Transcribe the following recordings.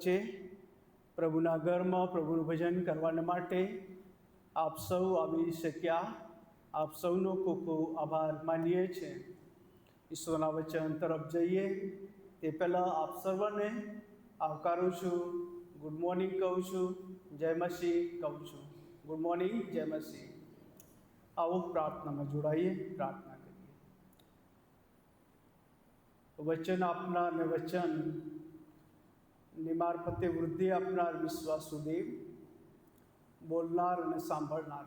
વચ્ચે પ્રભુના ઘરમાં પ્રભુનું ભજન કરવાને માટે આપ સૌ આવી શક્યા. આપ સૌનો ખૂબ ખૂબ આભાર માનીએ છીએ. ઈશ્વરના વચન તરફ જઈએ તે પહેલાં આપ સર્વને આવકારું છું. ગુડ મોર્નિંગ કહું છું, જય મસીહ કહું છું. ગુડ મોર્નિંગ, જય મસીહ. આવો પ્રાર્થનામાં જોડાઈએ, પ્રાર્થના કરીએ. વચન આપનાર ને વચન ની મારફતે વૃદ્ધિ આપનાર વિશ્વાસુ દેવ, બોલનાર અને સાંભળનાર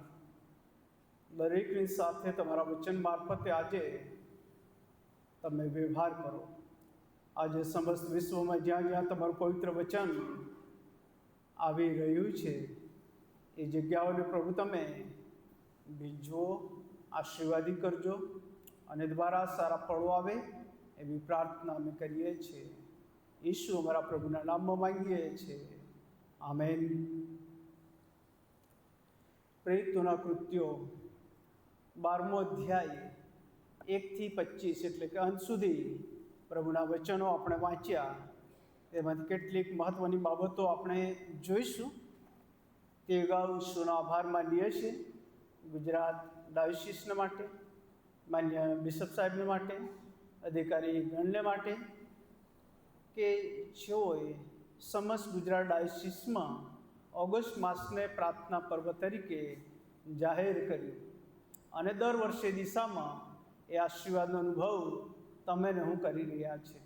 દરેકની સાથે તમારા વચન મારફતે આજે તમે વ્યવહાર કરો. આજે સમસ્ત વિશ્વમાં જ્યાં જ્યાં તમારું પવિત્ર વચન આવી રહ્યું છે એ જગ્યાઓને પ્રભુ તમે બીજો આશીર્વાદી કરજો અને દ્વારા સારા ફળો આવે એવી પ્રાર્થના અમે કરીએ છીએ. ઈસુ અમારા પ્રભુના નામમાં માંગીએ છીએ, આમેન. પ્રેરિતોના કૃત્યો 12મો અધ્યાય 1-25 એટલે કે અંત સુધી પ્રભુના વચનો આપણે વાંચ્યા. તેમાંથી કેટલીક મહત્ત્વની બાબતો આપણે જોઈશું. તે અગાઉ ઈશ્વરનો આભાર માનીએ છીએ ગુજરાત ડાયોસીસને માટે, માન્ય બિશપ સાહેબને માટે, અધિકારી ગણને માટે કે જેઓએ સમસ્ત ગુજરાત ડાયોસીસમાં ઓગસ્ટ માસને પ્રાર્થના પર્વ તરીકે જાહેર કર્યું અને દર વર્ષે દિશામાં એ આશીર્વાદનો અનુભવ તમે ને હું કરી રહ્યા છે.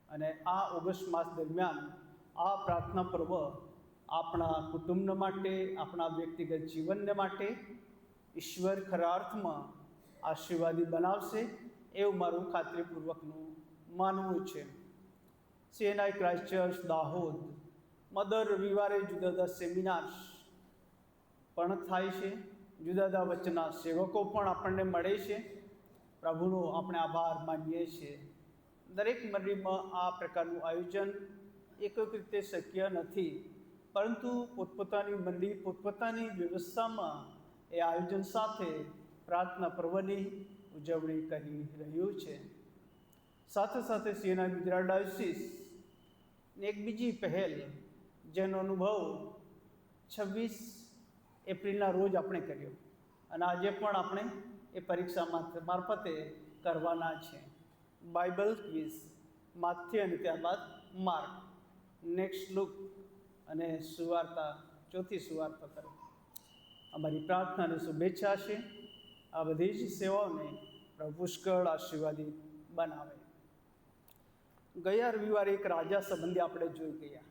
અને આ ઓગસ્ટ માસ દરમિયાન આ પ્રાર્થના પર્વ આપણા કુટુંબ માટે, આપણા વ્યક્તિગત જીવનને માટે ઈશ્વર ખરા અર્થમાં આશીર્વાદી બનાવશે એવું મારું ખાતરીપૂર્વકનું માનવું છે. CNI ક્રાઇસ્ટ ચર્ચ દાહોદ દર રવિવારે જુદા જુદા સેમિનાર્સ પણ થાય છે. જુદા જુદા વચનના સેવકો પણ આપણને મળે છે. પ્રભુનો આપણે આભાર માનીએ છીએ. દરેક મંડળીમાં આ પ્રકારનું આયોજન એક રીતે શક્ય નથી, પરંતુ પોતપોતાની મંડળી પોતપોતાની વ્યવસ્થામાં એ આયોજન સાથે પ્રાર્થના પર્વની ઉજવણી કરી રહ્યું છે. સાથે સાથે CNI ગુજરાત ડાયોસીસની એક બીજી પહેલ જેનો અનુભવ 26 એપ્રિલના રોજ આપણે કર્યો અને આજે પણ આપણે એ પરીક્ષા મારફતે કરવાના છે. બાઇબલ ક્વિઝ માથ્ય અને ત્યારબાદ માર્ક, નેક્સ્ટ લુક અને સુવાર્તા, ચોથી સુવાર્તા તરફ અમારી પ્રાર્થના અને શુભેચ્છા છે. આ બધી જ સેવાઓને પ્રભુ પુષ્કળ આશીર્વાદી બનાવે. ગયા રવિવારે એક રાજા સંબંધી આપણે જોઈ ગયા.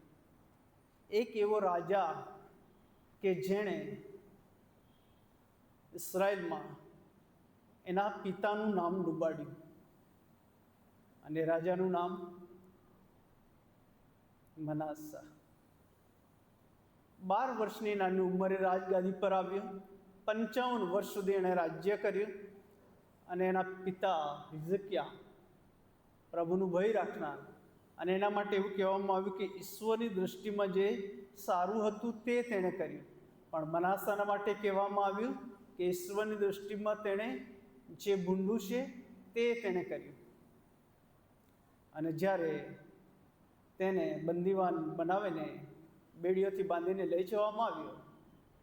એક એવો રાજા કે જેણે ઇઝરાયલમાં એના પિતાનું નામ ડૂબાડ્યું અને રાજાનું નામ મનાસા. 12 વર્ષની નાની ઉંમરે રાજગાદી પર આવ્યો. 55 વર્ષ સુધી એણે રાજ્ય કર્યું અને એના પિતા હિઝકિયા પ્રભુનું ભય રાખનાર, અને એના માટે એવું કહેવામાં આવ્યું કે ઈશ્વરની દૃષ્ટિમાં જે સારું હતું તે તેણે કર્યું. પણ મનાસાના માટે કહેવામાં આવ્યું કે ઈશ્વરની દૃષ્ટિમાં તેણે જે ભૂંડું છે તે તેણે કર્યું. અને જ્યારે તેને બંદીવાન બનાવીને બેડીઓથી બાંધીને લઈ જવામાં આવ્યો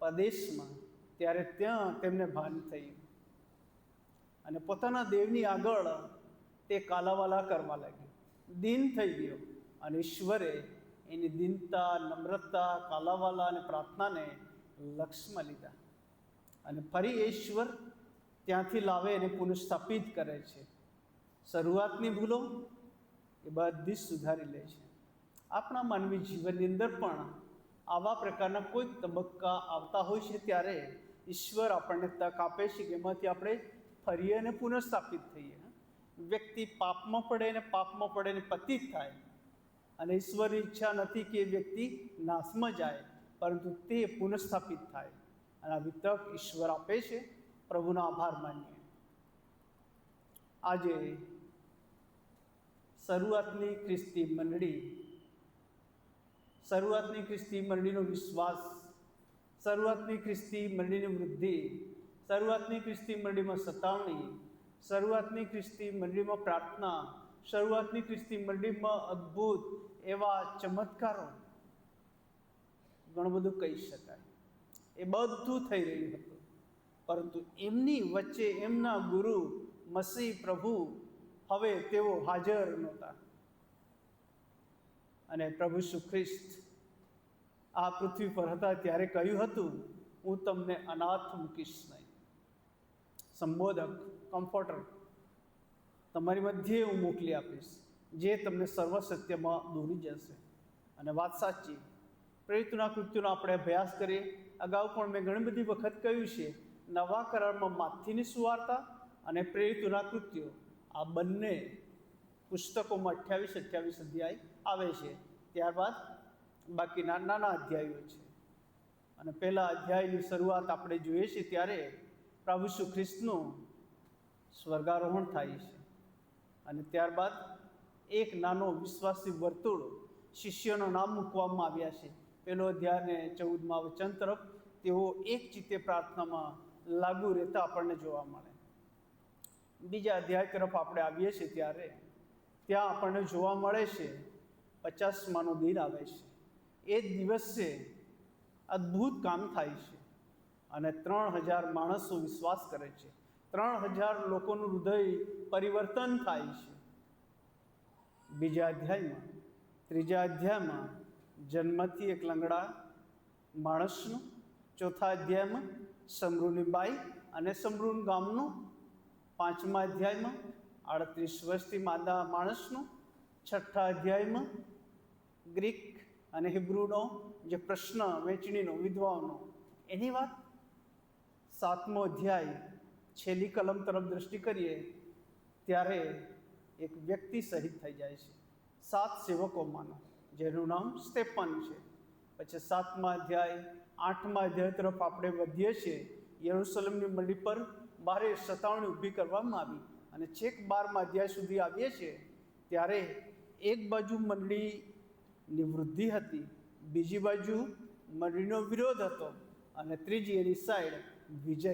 પ્રદેશમાં, ત્યારે ત્યાં તેમને ભાન થયું અને પોતાના દેવની આગળ તે કાલાવાલા કરવા લાગ્યો, દીન થઈ ગયો. અને ઈશ્વરે એની દીનતા, નમ્રતા, કાલાવાલા અને પ્રાર્થનાને લક્ષ્યમાં લીધા અને ફરી ઈશ્વર ત્યાંથી લાવે અને પુનઃસ્થાપિત કરે છે. શરૂઆતની ભૂલો એ બધી જ સુધારી લે છે. આપણા માનવી જીવનની અંદર પણ આવા પ્રકારના કોઈક તબક્કા આવતા હોય છે ત્યારે ઈશ્વર આપણને તક આપે છે કે એમાંથી આપણે ફરીએ અને પુનઃસ્થાપિત થઈએ. વ્યક્તિ પાપમાં પડે ને પતિત થાય અને ઈશ્વરની ઈચ્છા નથી કે એ વ્યક્તિ નાશમાં જાય, પરંતુ તે પુનઃસ્થાપિત થાય અને આવી તક ઈશ્વર આપે છે. પ્રભુનો આભાર માનીએ. આજે શરૂઆતની ખ્રિસ્તી મંડળીનો વિશ્વાસ, શરૂઆતની ખ્રિસ્તી મંડળીની વૃદ્ધિ, શરૂઆતની ખ્રિસ્તી મંડળીમાં સતાવણી, શરૂઆતની ખ્રિસ્તી મંડળીમાં પ્રાર્થના, શરૂઆતની ખ્રિસ્તી મંડળીમાં અદ્ભુત એવા ચમત્કારો, ઘણું બધું કહી શકાય. એ બધું થઈ રહ્યું હતું, પરંતુ એમની વચ્ચે એમના ગુરુ મસીહ પ્રભુ હવે તેઓ હાજર નહોતા. અને પ્રભુ ઈસુ ખ્રિસ્ત આ પૃથ્વી પર હતા ત્યારે કહ્યું હતું, હું તમને અનાથ મૂકીશ નહીં. સંબોધક, કમ્ફર્ટર તમારી મધ્યે હું મોકલી આપીશ, જે તમને સર્વ સત્યમાં દોરી જશે. અને વાત સાચી. પ્રેરિતોના કૃત્યોનો આપણે અભ્યાસ કરીએ. અગાઉ પણ મેં ઘણી બધી વખત કહ્યું છે, નવા કરારમાં માથીની સુવાર્તા અને પ્રેરિતોના કૃત્યો, આ બંને પુસ્તકોમાં 28-28 અધ્યાય આવે છે. ત્યારબાદ બાકીના નાના અધ્યાયો છે. અને પહેલા અધ્યાયની શરૂઆત આપણે જોઈએ છીએ ત્યારે પ્રભુ ઈસુ ખ્રિસ્તનું સ્વર્ગારોહણ થાય છે. અને ત્યારબાદ એક નાનો વિશ્વાસી વર્તુળ શિષ્યોનું નામ મૂકવામાં આવ્યા છે. પહેલો અધ્યાયને 14મા વચન તરફ તેઓ એક ચિત્તે પ્રાર્થનામાં લાગુ રહેતા આપણને જોવા મળે. બીજા અધ્યાય તરફ આપણે આવીએ છીએ ત્યારે ત્યાં આપણને જોવા મળે છે 50માનો દિન આવે છે. એ જ દિવસે અદ્ભુત કામ થાય છે અને 3000 માણસો વિશ્વાસ કરે છે. 3000 લોકોનું હૃદય પરિવર્તન થાય છે. બીજા અધ્યાયમાં, ત્રીજા અધ્યાયમાં જન્મથી એક લંગડા માણસનું, ચોથા અધ્યાયમાં સમરૂની બાઈ અને સમરૂન ગામનું, 5મા અધ્યાયમાં 38 વર્ષથી માંદા માણસનું, 6ઠ્ઠા અધ્યાયમાં ગ્રીક અને હિબ્રુનો જે પ્રશ્ન વહેંચણીનો વિધવાઓનો એની વાત, 7મો અધ્યાય છેલ્લી કલમ તરફ દ્રષ્ટિ કરીએ ત્યારે એક વ્યક્તિ શહીદ થઈ જાય છે 7 સેવકોમાંનો, જેનું નામ સ્ટેફન છે. પછી 7મા અધ્યાય 8મા અધ્યાય તરફ આપણે વધીએ છીએ. યરુશલેમની મંડી પર ભારે સતાવણી ઊભી કરવામાં આવી અને છેક 12મા અધ્યાય સુધી આવીએ છીએ ત્યારે એક બાજુ મંડળીની વૃદ્ધિ હતી, બીજી બાજુ મંડળીનો વિરોધ હતો અને ત્રીજી એની સાઈડ વિજય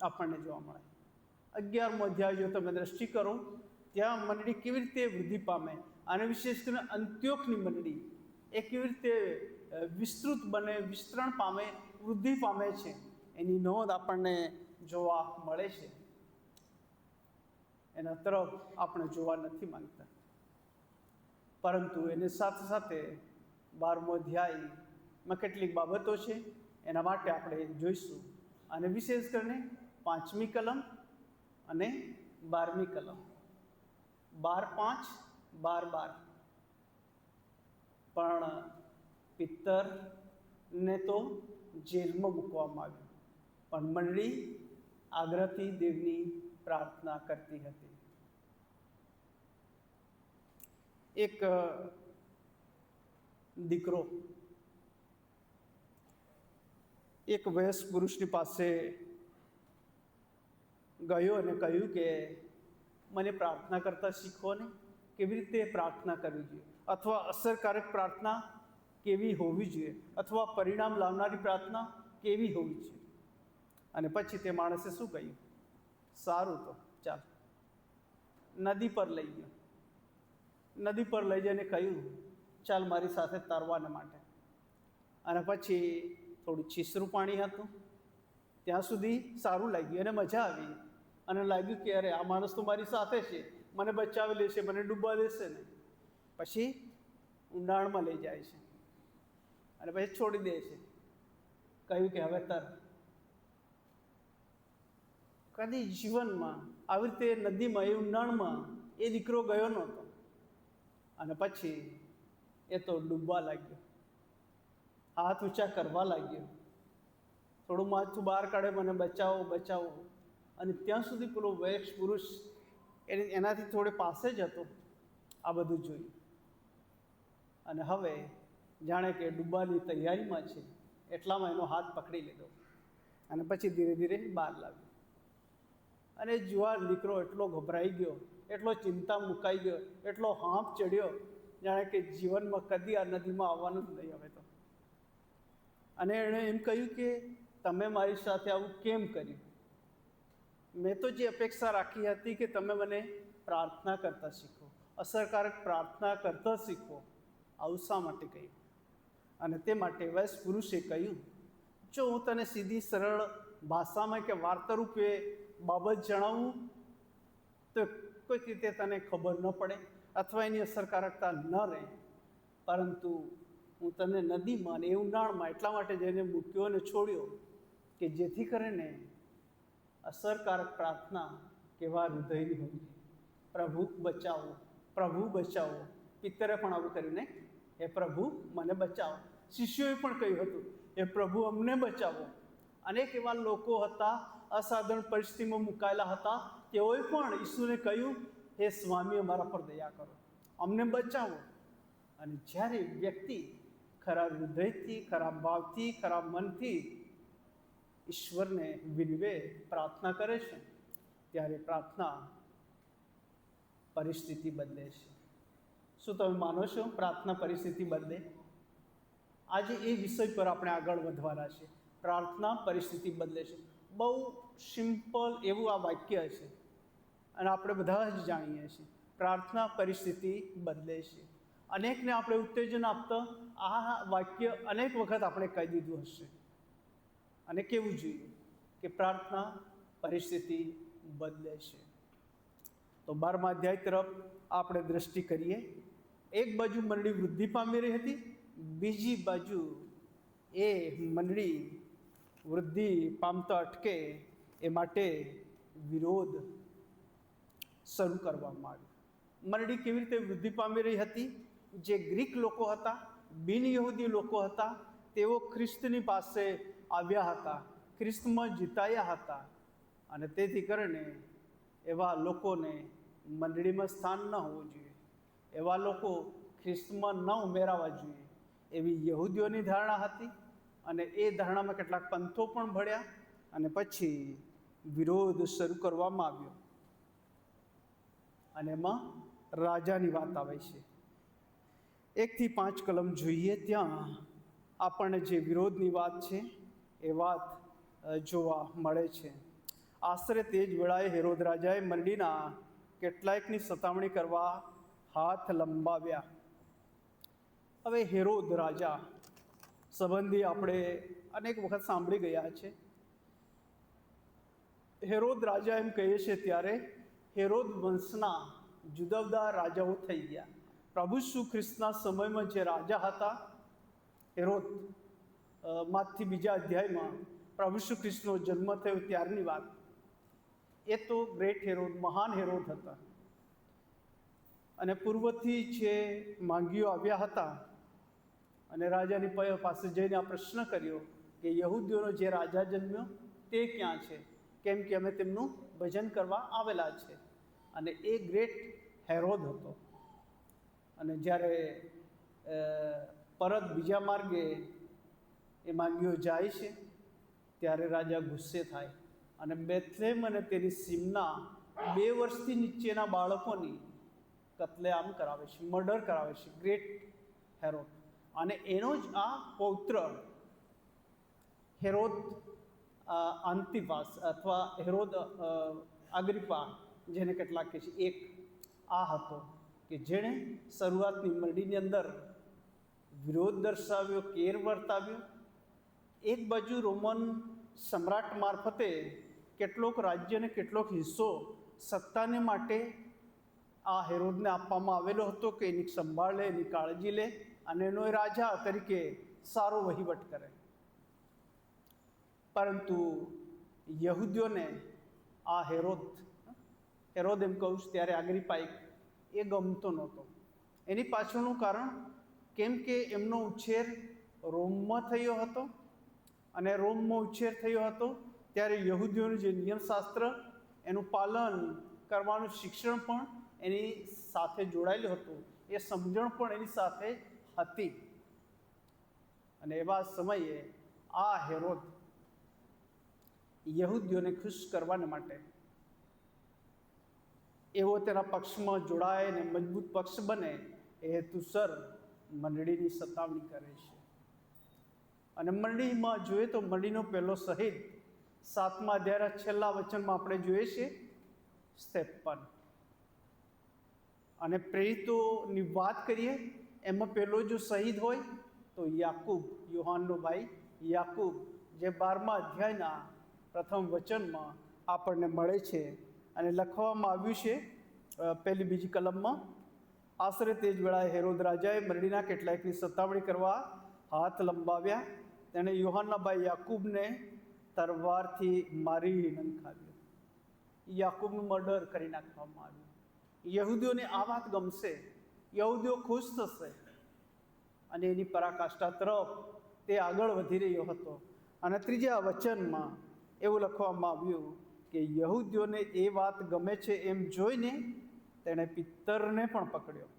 આપણને જોવા મળે. 11મો અધ્યાય જો તમે દ્રષ્ટિ કરો ત્યાં મંડળી કેવી રીતે વૃદ્ધિ પામે અને વિશેષ કરીને અંત્યોખની મંડળી એ કેવી રીતે વિસ્તૃત બને, વિસ્તરણ પામે, વૃદ્ધિ પામે છે એની નોંધ આપણને જોવા મળે છે. એના તરફ આપણે જોવા નથી માંગતા, પરંતુ એની સાથે સાથે 12મો અધ્યાયમાં કેટલીક બાબતો છે એના માટે આપણે જોઈશું. અને વિશેષ કરીને 5મી કલમ અને 12મી કલમ, 12:5, 12:12. પણ પિત્તરને તો જેલમાં મૂકવામાં આવ્યું, પણ મંડળી આગ્રહથી દેવની પ્રાર્થના કરતી હતી. એક દીકરો એક વયસ્ક પુરુષની પાસે ગયો અને કહ્યું કે મને પ્રાર્થના કરતા શીખો ને, કેવી રીતે પ્રાર્થના કરવી જોઈએ, અથવા અસરકારક પ્રાર્થના કેવી હોવી જોઈએ, અથવા પરિણામ લાવનારી પ્રાર્થના કેવી હોવી જોઈએ. અને પછી તે માણસે શું કહ્યું, સારું તો ચાલ, નદી પર લઈ ગયો. નદી પર લઈ જઈને કહ્યું ચાલ મારી સાથે તરવાના માટે. અને પછી થોડું છીસરું પાણી હતું, ત્યાં સુધી સારું લાગ્યું અને મજા આવી અને લાગ્યું કે અરે આ માણસ તો મારી સાથે છે, મને બચાવી લેશે, મને ડૂબવા દેશે ને. પછી ઊંડાણમાં લઈ જાય છે અને પછી છોડી દે છે, કહ્યું કે હવે તર. કદી જીવનમાં આવી રીતે નદીમાં, એ ઊંડાણમાં એ દીકરો ગયો નહોતો. અને પછી એ તો ડૂબવા લાગ્યો, હાથ ઊંચા કરવા લાગ્યો, થોડું માથું બહાર કાઢે, મને બચાવો બચાવો. અને ત્યાં સુધી પેલો વયસ્ક પુરુષ એનાથી થોડે પાસે જ હતો, આ બધું જોયું. અને હવે જાણે કે ડૂબવાની તૈયારીમાં છે એટલામાં એનો હાથ પકડી લીધો અને પછી ધીરે ધીરે બહાર લાવ્યો. અને જુવાન દીકરો એટલો ગભરાઈ ગયો, એટલો ચિંતા મુકાઈ ગયો, એટલો હાંફ ચડ્યો, જાણે કે જીવનમાં કદી આ નદીમાં આવવાનું જ નહીં હવે તો. અને એણે એમ કહ્યું કે તમે મારી સાથે આવું કેમ કર્યું? મેં તો જે અપેક્ષા રાખી હતી કે તમે મને પ્રાર્થના કરતા શીખો અસરકારક પ્રાર્થના કરતા શીખો. આવું શા માટે કહ્યું? અને તે માટે વયસ્ક પુરુષે કહ્યું, જો હું તને સીધી સરળ ભાષામાં કે વાર્તા રૂપે બાબત જણાવું તો કોઈક રીતે તને ખબર ન પડે અથવા એની અસરકારકતા ન રહે, પરંતુ હું તને નદીમાં અને એ ઊંડાણમાં એટલા માટે જઈને મૂક્યો અને છોડ્યો કે જેથી કરીને અસરકારક પ્રાર્થના કેવા હૃદયની હોય. પ્રભુ બચાવો, પ્રભુ બચાવો. પિત્તરે પણ આવું કરીને, હે પ્રભુ મને બચાવો. શિષ્યોએ પણ કહ્યું હતું, હે પ્રભુ અમને બચાવો. અનેક એવા લોકો હતા, અસાધારણ પરિસ્થિતિમાં મુકાયેલા હતા, તેઓએ પણ ઈસુને કહ્યું, હે સ્વામી અમારા પર દયા કરો, અમને બચાવો. અને જ્યારે વ્યક્તિ ખરા હૃદયથી, ખરા ભાવથી, ખરા મનથી ઈશ્વરને વિનવે પ્રાર્થના કરે છે, ત્યારે પ્રાર્થના પરિસ્થિતિ બદલે છે. શું તમે માનો છો પ્રાર્થના પરિસ્થિતિ બદલે? આજે એ વિષય પર આપણે આગળ વધવાના છે. પ્રાર્થના પરિસ્થિતિ બદલે છે. બહુ સિમ્પલ એવું આ વાક્ય છે અને આપણે બધા જ જાણીએ છીએ. પ્રાર્થના પરિસ્થિતિ બદલે છે. અનેકને આપણે ઉત્તેજન આપતા આ વાક્ય અનેક વખત આપણે કહી દીધું હશે. અને કેવું જોઈએ કે પ્રાર્થના પરિસ્થિતિ બદલે છે. તો 12મા અધ્યાય તરફ આપણે દ્રષ્ટિ કરીએ. એક બાજુ મંડળી વૃદ્ધિ પામી રહી હતી, બીજી બાજુ એ મંડળી વૃદ્ધિ પામતા અટકે એ માટે વિરોધ શરૂ કરવામાં આવ્યો. મંડળી કેવી રીતે વૃદ્ધિ પામી રહી હતી? જે ગ્રીક લોકો હતા, બિન યહૂદી લોકો હતા, તેઓ ખ્રિસ્તની પાસે આવ્યા હતા, ખ્રિસ્તમાં જીતાયા હતા, અને તેથી કરીને એવા લોકોને મંડળીમાં સ્થાન ન હોવું જોઈએ, એવા લોકો ખ્રિસ્તમાં ન ઉમેરાવા જોઈએ, એવી યહૂદીઓની ધારણા હતી. અને એ ધારણામાં કેટલાક પંથો પણ ભળ્યા અને પછી વિરોધ શરૂ કરવામાં આવ્યો. અને એમાં રાજાની વાત આવે છે. 1 થી 5 કલમ જોઈએ ત્યાં આપણને જે વિરોધની વાત છે એ વાત જોવા મળે છે. આશરે તે જ વેળાએ હેરોદ રાજાએ મંડળીના કેટલાયકની સતામણી કરવા હાથ લંબાવ્યા. હવે હેરોદ રાજા સંબંધી આપણે અનેક વખત સાંભળી ગયા છે. હેરોદ રાજા એમ કહીએ છીએ ત્યારે હેરોદ વંશના જુદા જુદા રાજાઓ થઈ ગયા. પ્રભુ ઈસુ ખ્રિસ્તના સમયમાં જે રાજા હતા, હેરોદ માંથી 2 અધ્યાયમાં પ્રભુ ઈસુ ખ્રિસ્તનો જન્મ થયો ત્યારની વાત. એ તો ગ્રેટ હેરોદ, મહાન હેરોદ હતા. અને પૂર્વથી જે માંગીઓ આવ્યા હતા અને રાજાની પાસે જઈને આ પ્રશ્ન કર્યો કે યહૂદીઓનો જે રાજા જન્મ્યો તે ક્યાં છે? કેમ કે અમે તેમનું ભજન કરવા આવેલા છે. અને એ ગ્રેટ હેરોદ હતો. અને જ્યારે પરત બીજા માર્ગે એ માંગીઓ જાય છે ત્યારે રાજા ગુસ્સે થાય અને બેથલેમ અને તેની સીમના 2 વર્ષથી નીચેના બાળકોની કત્લેઆમ કરાવે છે, મર્ડર કરાવે છે. Great Herod. અને એનો જ આ પૌત્ર હેરોદ આંતિપાસ અથવા હેરોદ અગ્રિપા, જેને કેટલાક કહે છે, એક આ હતો કે જેણે શરૂઆતની મંડળીની અંદર વિરોધ દર્શાવ્યો, કેર વર્તાવ્યો. એક બાજુ રોમન સમ્રાટ મારફતે કેટલોક રાજ્યને કેટલોક હિસ્સો સત્તાને માટે આ હેરોદને આપવામાં આવેલો હતો કે એની સંભાળ લે, એની કાળજી લે અને એનો એ રાજા તરીકે સારો વહીવટ કરે. પરંતુ યહૂદીઓને આ હેરોદ એમ કહું છું ત્યારે અગ્રિપા એ ગમતો નહોતો. એની પાછળનું કારણ કેમ કે એમનો ઉછેર રોમમાં થયો હતો અને રોમમાં ઉછેર થયો હતો ત્યારે યહૂદીઓનું જે નિયમશાસ્ત્ર એનું પાલન કરવાનું શિક્ષણ પણ એની સાથે જોડાયેલું હતું, એ સમજણ પણ એની સાથે હતી. અને એવા સમયે આ હેરોદ યહૂદીઓને ખુશ કરવાને માટે એવો તેના પક્ષમાં જોડાય ને મજબૂત પક્ષ બને એ હેતુસર મંડળીની સતામણી કરે છે. અને મંડળીમાં જોઈએ તો મંડળીનો પહેલો શહીદ 7મા અધ્યાયના છેલ્લા વચનમાં આપણે જોઈએ છીએ 53. અને પ્રેરિતોની વાત કરીએ એમાં પહેલો જો શહીદ હોય તો યાકૂબ, યોહાનનો ભાઈ યાકૂબ, જે 12મા અધ્યાયના પ્રથમ વચનમાં આપણને મળે છે. અને લખવામાં આવ્યું છે પહેલી બીજી કલમમાં, આશરે તે જ વેળાએ હેરોદ રાજાએ મરડીના કેટલાકની સતાવણી કરવા હાથ લંબાવ્યા. તેણે યોહાનના ભાઈ યાકૂબને તલવારથી મારી નંખાવ્યો. યાકૂબનું મર્ડર કરી નાખવામાં આવ્યું. યહૂદીઓને આ વાત ગમશે, યહૂદીઓ ખુશ થશે અને એની પરાકાષ્ઠા તરફ તે આગળ વધી રહ્યો હતો. અને ત્રીજા વચનમાં એવું લખવામાં આવ્યું કે યહૂદીઓને એ વાત ગમે છે એમ જોઈને તેણે પિત્તરને પણ પકડ્યો.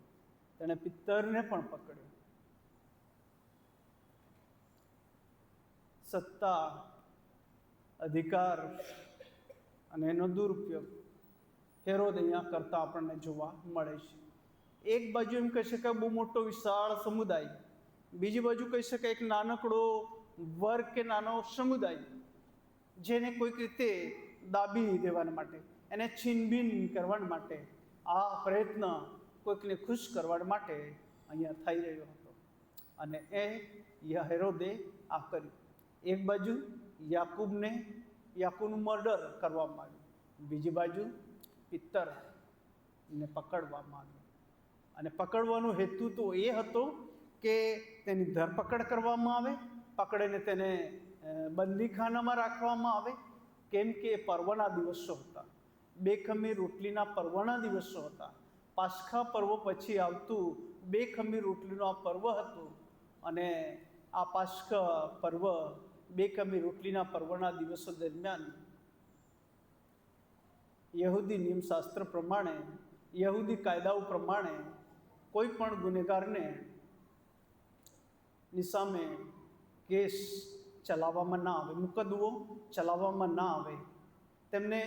સત્તા, અધિકાર અને એનો દુરુપયોગ હેરોદ અહીંયા કરતા આપણને જોવા મળે છે. એક બાજુ એમ કહી શકાય બહુ મોટો વિશાળ સમુદાય, બીજી બાજુ કહી શકાય એક નાનકડો વર્ગ કે નાનો સમુદાય, જેને કોઈક રીતે દાબી દેવા માટે, એને છીનબીન કરવા માટે, આ પ્રયત્ન કોઈકને ખુશ કરવા માટે અહીંયા થઈ રહ્યો હતો. અને એ હેરોદે આ કર્યું. એક બાજુ યાકૂબનું મર્ડર કરવામાં આવ્યું, બીજી બાજુ પિત્તરને પકડવામાં આવ્યું. અને પકડવાનો હેતુ તો એ હતો કે તેની ધરપકડ કરવામાં આવે, પકડીને તેને બંદીખાનામાં રાખવામાં આવે. કેમ કે એ પર્વના દિવસો હતા, બેખમીર રોટલીના પર્વના દિવસો હતા. પાસ્ખા પર્વ પછી આવતું બેખમીર રોટલીનું આ પર્વ હતું. અને આ પાસ્ખા પર્વ, બેખમીર રોટલીના પર્વના દિવસો દરમિયાન યહૂદી નિયમશાસ્ત્ર પ્રમાણે, યહૂદી કાયદાઓ પ્રમાણે કોઈ પણ ગુનેગારને ની સામે કેસ ચલાવવામાં ના આવે, મુકદ્દમો ચલાવવામાં ના આવે, તેમને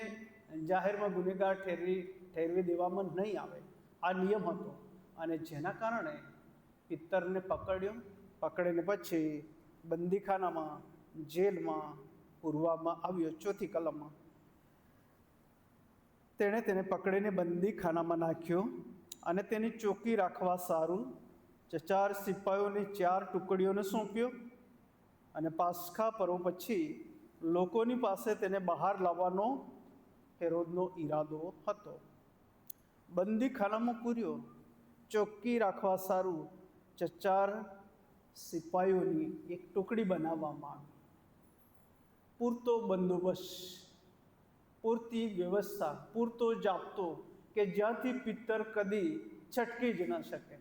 જાહેરમાં ગુનેગાર ઠેરવી દેવામાં નહીં આવે. આ નિયમ હતો. અને જેના કારણે પિત્તરને પકડીને પછી બંદીખાનામાં, જેલમાં પૂરવામાં આવ્યો. ચોથી કલમમાં તેણે તેને પકડીને બંદીખાનામાં નાખ્યો અને તેની ચોકી રાખવા સારું 4 સિપાહીઓની 4 ટુકડીઓને સોંપ્યો. અને પાસ્ખા પર્વ પછી લોકોની પાસે તેને બહાર લાવવાનો હેરોદનો ઈરાદો હતો. બંદીખાનામાં પૂર્યો, ચોકી રાખવા સારું 4 સિપાહીઓની એક ટુકડી બનાવવામાં આવી. પૂરતો બંદોબસ્ત, પૂરતી વ્યવસ્થા, પૂરતો જાપ્તો કે જ્યાંથી પિત્તર કદી છટકી જ ન શકે.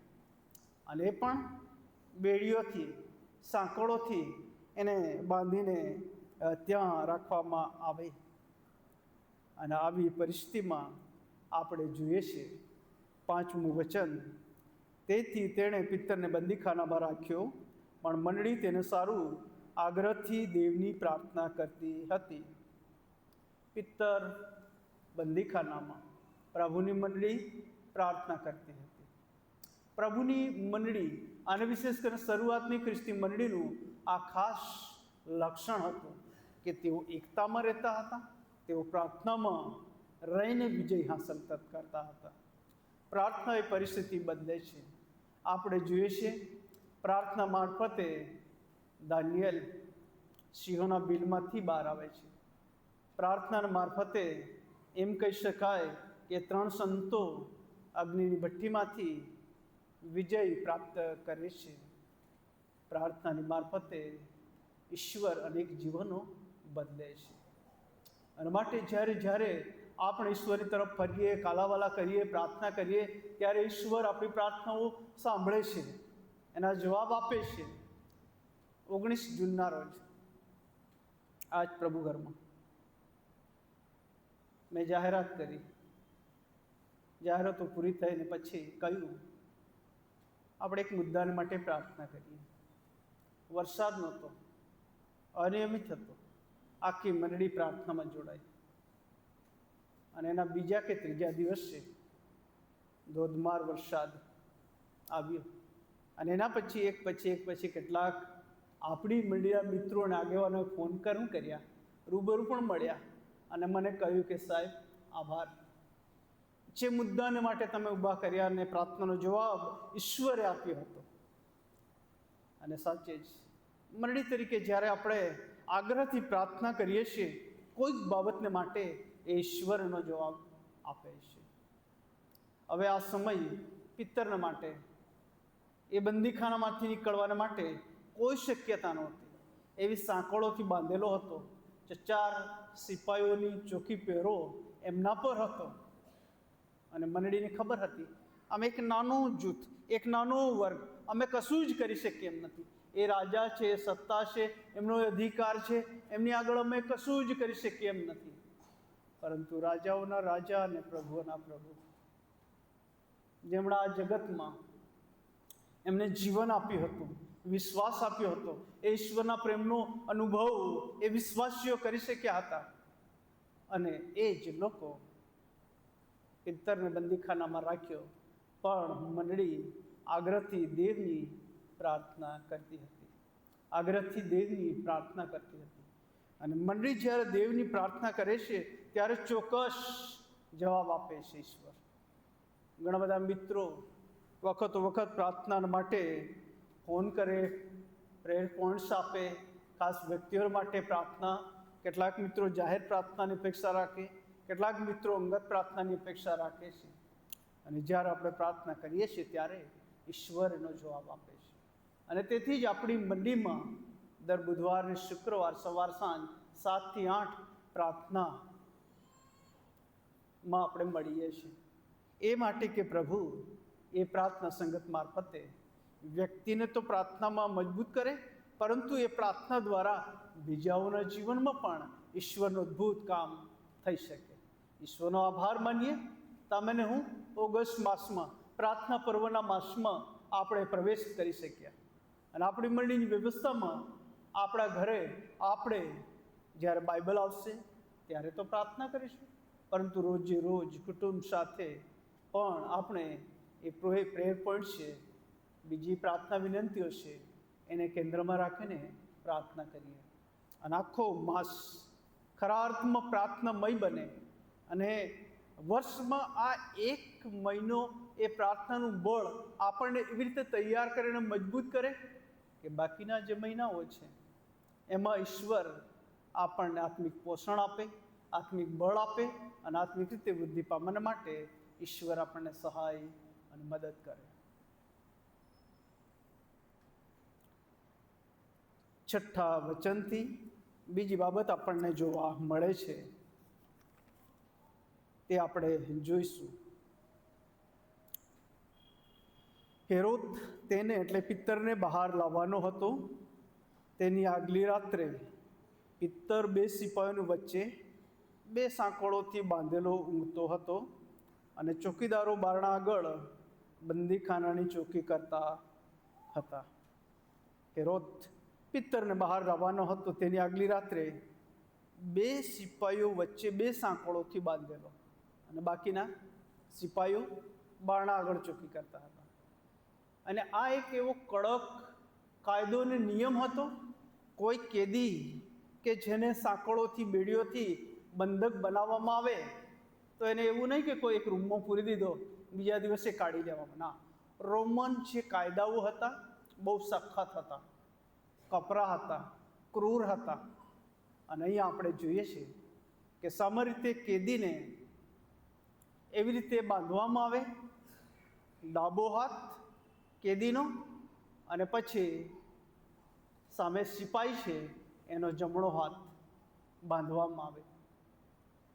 અને એ પણ બેડીઓથી, સાંકળોથી એને બાંધીને ત્યાં રાખવામાં આવે. અને આવી પરિસ્થિતિમાં આપણે જોઈએ છીએ 5મું વચન, તેથી તેણે પિત્તરને બંદીખાનામાં રાખ્યો, પણ મંડળી તેને સારું આગ્રહથી દેવની પ્રાર્થના કરતી હતી. પિત્તર બંદીખાનામાં, પ્રભુની મંડળી પ્રાર્થના કરતી હતી. પ્રભુની મંડળી, અને વિશેષ કરીને શરૂઆતની ખ્રિસ્તી મંડળીનું આ ખાસ લક્ષણ હતું કે તેઓ એકતામાં રહેતા હતા, તેઓ પ્રાર્થનામાં રહીને વિજય હાંસલ કરતા હતા. પ્રાર્થના એ પરિસ્થિતિ બદલે છે. આપણે જોઈએ છીએ પ્રાર્થના મારફતે દાનિયેલ સિંહોના બિલમાંથી બહાર આવે છે. પ્રાર્થના મારફતે એમ કહી શકાય કે 3 સંતો અગ્નિની ભઠ્ઠીમાંથી વિજય પ્રાપ્ત કરે છે. પ્રાર્થનાની મારફતે ઈશ્વર અનેક જીવનો બદલે છે. અને માટે જ્યારે આપણે ઈશ્વરની તરફ ફરીએ, કાલાવાલા કરીએ, પ્રાર્થના કરીએ, ત્યારે ઈશ્વર આપણી પ્રાર્થનાઓ સાંભળે છે, એના જવાબ આપે છે. 19 જૂનના રોજ આજ પ્રભુ ઘરમાં મેં જાહેરાત કરી. જાહેરાતો પૂરી થઈને પછી કહ્યું આપણે એક મુદ્દાને માટે પ્રાર્થના કરીએ. વરસાદ નહોતો, અનિયમિત હતો. આખી મંડળી પ્રાર્થનામાં જોડાઈ. અને એના બીજા કે ત્રીજા દિવસે ધોધમાર વરસાદ આવ્યો. અને એના પછી એક પછી કેટલાક આપણી મંડળીના મિત્રો અને આગેવાનોએ ફોન કર્યા, રૂબરૂ પણ મળ્યા અને મને કહ્યું કે સાહેબ આભાર, જે મુદ્દાને માટે તમે ઊભા કર્યા અને પ્રાર્થનાનો જવાબ ઈશ્વરે આપ્યો હતો. અને સાચે જ મંડળી તરીકે જ્યારે આપણે આગ્રહથી પ્રાર્થના કરીએ છીએ કોઈક બાબતને માટે એ ઈશ્વરનો જવાબ આપે છે. હવે આ સમય પિત્તરના માટે, એ બંદીખાનામાંથી નીકળવાના માટે કોઈ શક્યતા નહોતી. એવી સાંકળોથી બાંધેલો હતો. 4 સિપાહીઓની ચોકી પહેરો એમના પર હતો. અને મંડળીને ખબર હતી અમે એક નાનું જૂથ, એક નાનો વર્ગ, અમે કશું જ કરી શકીએ એમ નથી. એ રાજા છે, સત્તા છે, એમનો અધિકાર છે, એમની આગળ અમે કશું જ કરી શકીએ એમ નથી. પરંતુ રાજાઓના રાજા અને પ્રભુઓના પ્રભુ, જેમણે આ જગતમાં એમને જીવન આપ્યું હતું, વિશ્વાસ આપ્યો હતો, એ ઈશ્વરના પ્રેમનો અનુભવ એ વિશ્વાસીઓ કરી શક્યા હતા. અને એ જ લોકો પિત્તરને બંદીખાનામાં રાખ્યો, પણ મંડળી આગ્રહથી દેવની પ્રાર્થના કરતી હતી. આગ્રહથી દેવની પ્રાર્થના કરતી હતી. અને મંડળી જ્યારે દેવની પ્રાર્થના કરે છે ત્યારે ચોક્કસ જવાબ આપે છે ઈશ્વર. ઘણા બધા મિત્રો વખતો વખત પ્રાર્થના માટે ફોન કરે, પ્રેયર પોઈન્ટ્સ આપે, ખાસ વ્યક્તિઓ માટે પ્રાર્થના. કેટલાક મિત્રો જાહેર પ્રાર્થનાની અપેક્ષા રાખે, કેટલાક મિત્રો અંગત પ્રાર્થનાની અપેક્ષા રાખે છે. અને જ્યારે આપણે પ્રાર્થના કરીએ છીએ ત્યારે ઈશ્વર એનો જવાબ આપે છે. અને તેથી જ આપણી મંડળીમાં દર બુધવાર અને શુક્રવાર સવાર સાંજ 7 થી 8 પ્રાર્થનામાં આપણે મળીએ છીએ. એ માટે કે પ્રભુ એ પ્રાર્થના સંગત મારફતે વ્યક્તિને તો પ્રાર્થનામાં મજબૂત કરે, પરંતુ એ પ્રાર્થના દ્વારા બીજાઓના જીવનમાં પણ ઈશ્વરનું અદ્ભુત કામ થઈ શકે. ઈશ્વરનો આભાર માનીએ. તમે ને હું ઓગસ્ટ માસમાં, પ્રાર્થના પર્વના માસમાં આપણે પ્રવેશ કરી શક્યા. અને આપણી મંડળીની વ્યવસ્થામાં આપણા ઘરે આપણે જ્યારે બાઇબલ આવશે ત્યારે તો પ્રાર્થના કરીશું, પરંતુ રોજે રોજ કુટુંબ સાથે પણ આપણે એ પ્રેયર પોઈન્ટ છે, બીજી પ્રાર્થના વિનંતીઓ છે, એને કેન્દ્રમાં રાખીને પ્રાર્થના કરીએ. અને આખો માસ ખરા અર્થમાં પ્રાર્થનામય બને. અને વર્ષમાં આ 1 મહિનો એ પ્રાર્થનાનું બળ આપણને એવી રીતે તૈયાર કરીને મજબૂત કરે કે બાકીના જે મહિનાઓ છે એમાં ઈશ્વર આપણને આત્મિક પોષણ આપે, આત્મિક બળ આપે અને આત્મિક રીતે વૃદ્ધિ પામવા માટે ઈશ્વર આપણને સહાય અને મદદ કરે. 6થા વચનથી બીજી બાબત આપણને જોવા મળે છે, તે આપણે જોઈશું. હેરોદ તેને એટલે પિત્તરને બહાર લાવવાનો હતો. તેની આગલી રાત્રે પિત્તર 2 સિપાહીઓની વચ્ચે 2 સાંકળોથી બાંધેલો ઊંઘતો હતો. અને ચોકીદારો બારણા આગળ બંદીખાનાની ચોકી કરતા હતા. હેરોદ પિત્તરને બહાર લાવવાનો હતો. તેની આગલી રાત્રે 2 સિપાહીઓ વચ્ચે 2 સાંકળોથી બાંધેલો, અને બાકીના સિપાહીઓ બારણા આગળ ચોકી કરતા હતા. અને આ એક એવો કડક કાયદો અને નિયમ હતો. કોઈ કેદી કે જેને સાંકળોથી, બેડીઓથી બંધક બનાવવામાં આવે તો એને એવું નહીં કે કોઈ એક રૂમમાં પૂરી દીધો, બીજા દિવસે કાઢી લેવામાં. ના, રોમન જે કાયદાઓ હતા બહુ સખત હતા, કપરા હતા, ક્રૂર હતા. અને અહીંયા આપણે જોઈએ છીએ કે સામાન્ય રીતે કેદીને એવી રીતે બાંધવામાં આવે, ડાબો હાથ કેદીનો અને પછી સામે સિપાઈ છે એનો જમણો હાથ બાંધવામાં આવે.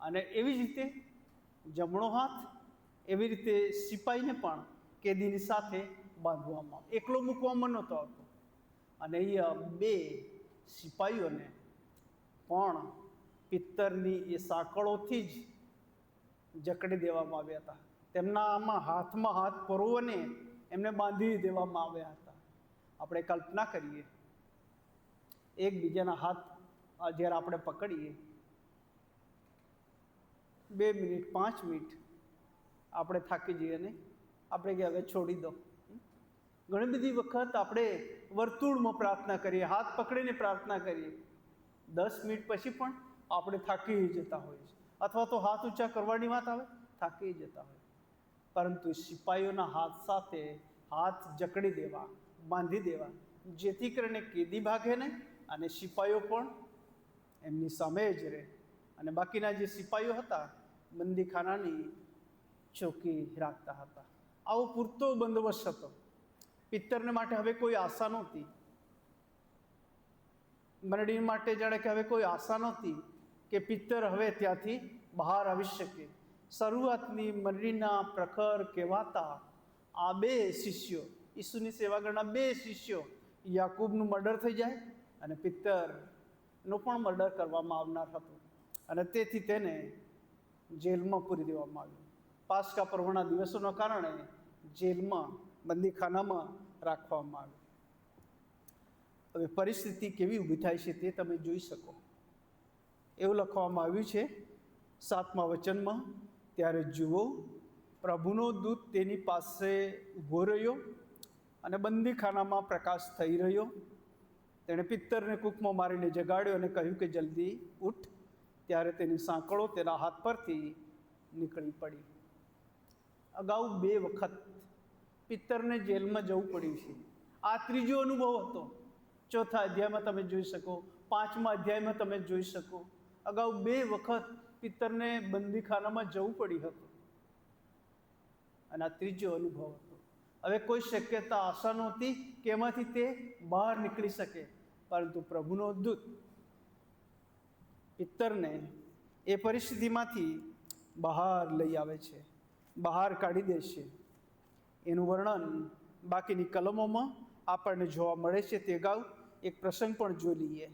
અને એવી જ રીતે જમણો હાથ એવી રીતે સિપાઈને પણ કેદીની સાથે બાંધવામાં આવે, એકલો મૂકવામાં નહોતો આવતો. અને અહીંયા 2 સિપાઈઓને પણ પિત્તરની એ સાંકળોથી જ જકડી દેવામાં આવ્યા હતા. તેમના આમાં હાથમાં હાથ પરોવીને એમને બાંધી દેવામાં આવ્યા હતા. આપણે કલ્પના કરીએ, એકબીજાના હાથ જ્યારે આપણે પકડીએ 2 મિનિટ 5 મિનિટ આપણે થાકી જઈએ ને આપણે કે હવે છોડી દો. ઘણી બધી વખત આપણે વર્તુળમાં પ્રાર્થના કરીએ, હાથ પકડીને પ્રાર્થના કરીએ, 10 મિનિટ પછી પણ આપણે થાકી જતા હોઈએ છીએ. અથવા તો હાથ ઊંચા કરવાની વાત આવે, થાકી જતા હોય. પરંતુ સિપાહીઓના હાથ સાથે હાથ જકડી દેવા, બાંધી દેવા, જેથી કરીને કેદી ભાગે નહીં અને સિપાહીઓ પણ એમની સામે જ રહે. અને બાકીના જે સિપાહીઓ હતા બંદીખાનાની ચોકી રાખતા હતા. આવો પૂરતો બંદોબસ્ત હતો. પિત્તરને માટે હવે કોઈ આશા નહોતી. મંડળી માટે જાણે કે હવે કોઈ આશા નહોતી કે પિત્તર હવે ત્યાંથી બહાર આવી શકે. શરૂઆતની મંડળીના પ્રખર કહેવાતા આ બે શિષ્યો, ઈસુની સેવા કરનાર બે શિષ્યો, યાકૂબનું મર્ડર થઈ જાય અને પિત્તરનું પણ મર્ડર કરવામાં આવનાર હતું. અને તેથી તેને જેલમાં પૂરી દેવામાં આવ્યું. પાસ્કા પર્વના દિવસોના કારણે જેલમાં, બંદીખાનામાં રાખવામાં આવ્યું. હવે પરિસ્થિતિ કેવી ઊભી થાય છે તે તમે જોઈ શકો. એવું લખવામાં આવ્યું છે 7મા વચનમાં, ત્યારે જુઓ, પ્રભુનો દૂત તેની પાસે ઊભો રહ્યો અને બંદીખાનામાં પ્રકાશ થઈ રહ્યો. તેણે પિત્તરને કૂકમાં મારીને જગાડ્યો અને કહ્યું કે જલ્દી ઉઠ. ત્યારે તેની સાંકળો તેના હાથ પરથી નીકળી પડી. અગાઉ 2 વખત પિત્તરને જેલમાં જવું પડ્યું છે. આ ત્રીજો અનુભવ હતો. 4થા અધ્યાયમાં તમે જોઈ શકો, 5મા અધ્યાયમાં તમે જોઈ શકો. અગાઉ 2 વખત પિત્તરને બંદીખાનામાં જવું પડ્યું હતું અને આ ત્રીજો અનુભવ હતો. હવે કોઈ શક્યતા, આશા નહોતી કે એમાંથી તે બહાર નીકળી શકે. પરંતુ પ્રભુનો દૂત પિત્તરને એ પરિસ્થિતિમાંથી બહાર લઈ આવે છે, બહાર કાઢી દે છે. એનું વર્ણન બાકીની કલમોમાં આપણને જોવા મળે છે. તે અગાઉ એક પ્રસંગ પણ જોઈ લઈએ.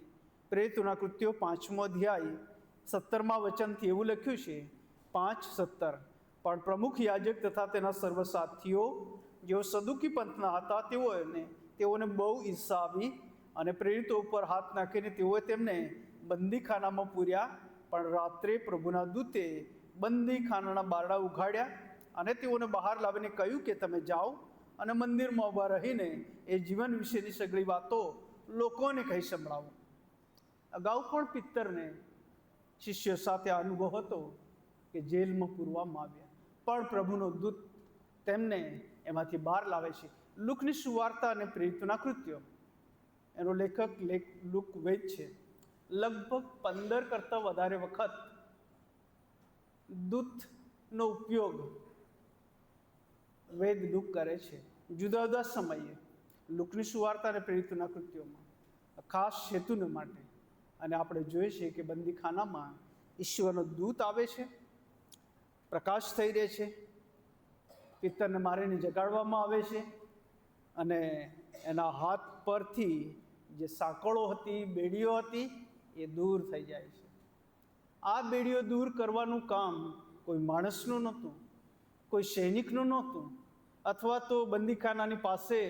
પ્રેરિતોના કૃત્યો 5મો અધ્યાય 17મા વચનથી એવું લખ્યું છે, 5:17, પણ પ્રમુખ યાજક તથા તેના સર્વ સાથીઓ જેઓ સદુકી પંથના હતા તેઓને બહુ ઈર્ષા આવી અને પ્રેરિતો ઉપર હાથ નાખીને તેઓએ તેમને બંદીખાનામાં પૂર્યા. પણ રાત્રે પ્રભુના દૂતે બંદીખાનાના બારડા ઉઘાડ્યા અને તેઓને બહાર લાવીને કહ્યું કે તમે જાઓ અને મંદિરમાં ઊભા રહીને એ જીવન વિશેની સગળી વાતો લોકોને કહી સંભળાવો. અગાઉ પણ પિત્તરને શિષ્યો સાથે આ અનુભવ હતો કે જેલમાં પૂરવામાં આવ્યા, પણ પ્રભુનો દૂત તેમને એમાંથી બહાર લાવે છે. લુકની સુવાર્તા અને પ્રેરિતોના કૃત્યો, એનો લેખક લુક વેદ છે. લગભગ 15 કરતાં વધારે વખત દૂતનો ઉપયોગ વેદ લુક કરે છે, જુદા જુદા સમયે. લુકની સુવાર્તા અને પ્રેરિતોના કૃત્યોમાં ખાસ હેતુને માટે. અને આપણે જોઈએ છીએ કે બંદીખાનામાં ઈશ્વરનો દૂત આવે છે, પ્રકાશ થઈ રહે છે, પિત્તરને મારીને જગાડવામાં આવે છે અને એના હાથ પરથી જે સાંકળો હતી, બેડીઓ હતી, એ દૂર થઈ જાય છે. આ બેડીઓ દૂર કરવાનું કામ કોઈ માણસનું નહોતું, કોઈ સૈનિકનું નહોતું, અથવા તો બંદીખાનાની પાસે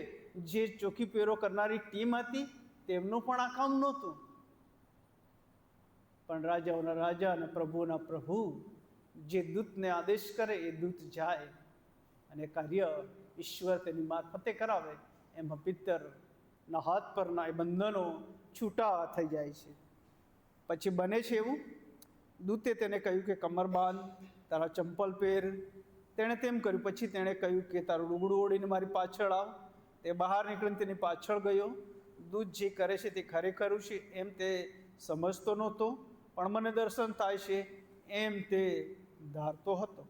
જે ચોકી પેરો કરનારી ટીમ હતી તેમનું પણ આ કામ નહોતું. પણ રાજાઓના રાજા અને પ્રભુઓના પ્રભુ જે દૂતને આદેશ કરે એ દૂત જાય અને કાર્ય ઈશ્વર તેની મારફતે કરાવે. એમાં પિત્તરના હાથ પરના એ બંધનો છૂટા થઈ જાય છે. પછી બને છે એવું, દૂતે તેને કહ્યું કે કમર બાંધ, તારા ચંપલ પહેર. તેણે તેમ કર્યું. પછી તેણે કહ્યું કે તારું લુગડું ઓળીને મારી પાછળ આવ. તે બહાર નીકળીને તેની પાછળ ગયો. દૂત જે કરે છે તે ખરેખરું છે એમ તે સમજતો નહોતો, પણ મને દર્શન થાય છે એમ તે ધારતો હતો.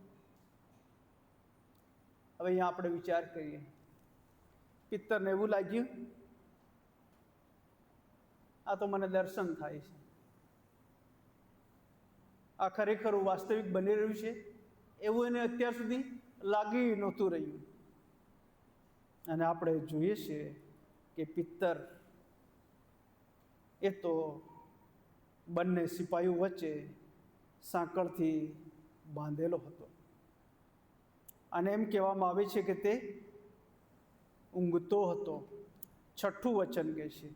હવે અહીંયા આપણે વિચાર કરીએ. પિત્તરને એવું લાગ્યું આ તો મને દર્શન થાય છે, આ ખરેખર વાસ્તવિક બની રહ્યું છે એવું એને અત્યાર સુધી લાગી નહોતું રહ્યું. અને આપણે જોઈએ છીએ કે પિત્તર એ તો બંને સિપાહીઓ વચ્ચે સાંકળથી બાંધેલો હતો. અને એમ કહેવામાં આવે છે કે તે ઊંઘતો હતો. 6થું વચન કહે છે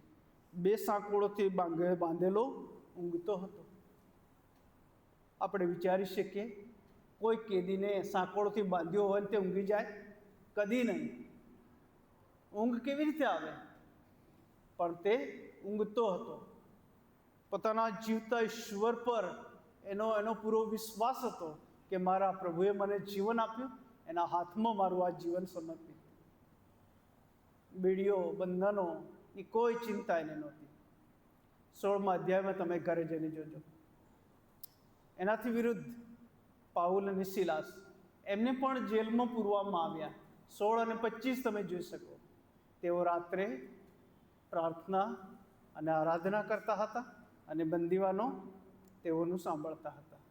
2 સાંકળોથી બાંધેલો ઊંઘતો હતો. આપણે વિચારી શકીએ કોઈ કેદીને સાંકળોથી બાંધ્યો હોય ને તે ઊંઘી જાય? કદી નહીં. ઊંઘ કેવી રીતે આવે? પણ તે ઊંઘતો હતો. પોતાના જીવતા ઈશ્વર પર એનો પૂરો વિશ્વાસ હતો કે મારા પ્રભુએ મને જીવન આપ્યું, એના હાથમાં મારું આ જીવન સમર્પિત. બીડીઓ બંધનોની કોઈ ચિંતા એને નહોતી. 16મા અધ્યાયમાં તમે ઘરે જઈને જોજો. એનાથી વિરુદ્ધ પાઉલ અને સિલાસ, એમને પણ જેલમાં પૂરવામાં આવ્યા. 16 અને 25 તમે જોઈ શકો. તેઓ રાત્રે પ્રાર્થના અને આરાધના કરતા હતા અને બંદીવાનો તેઓનું સાંભળતા હતા.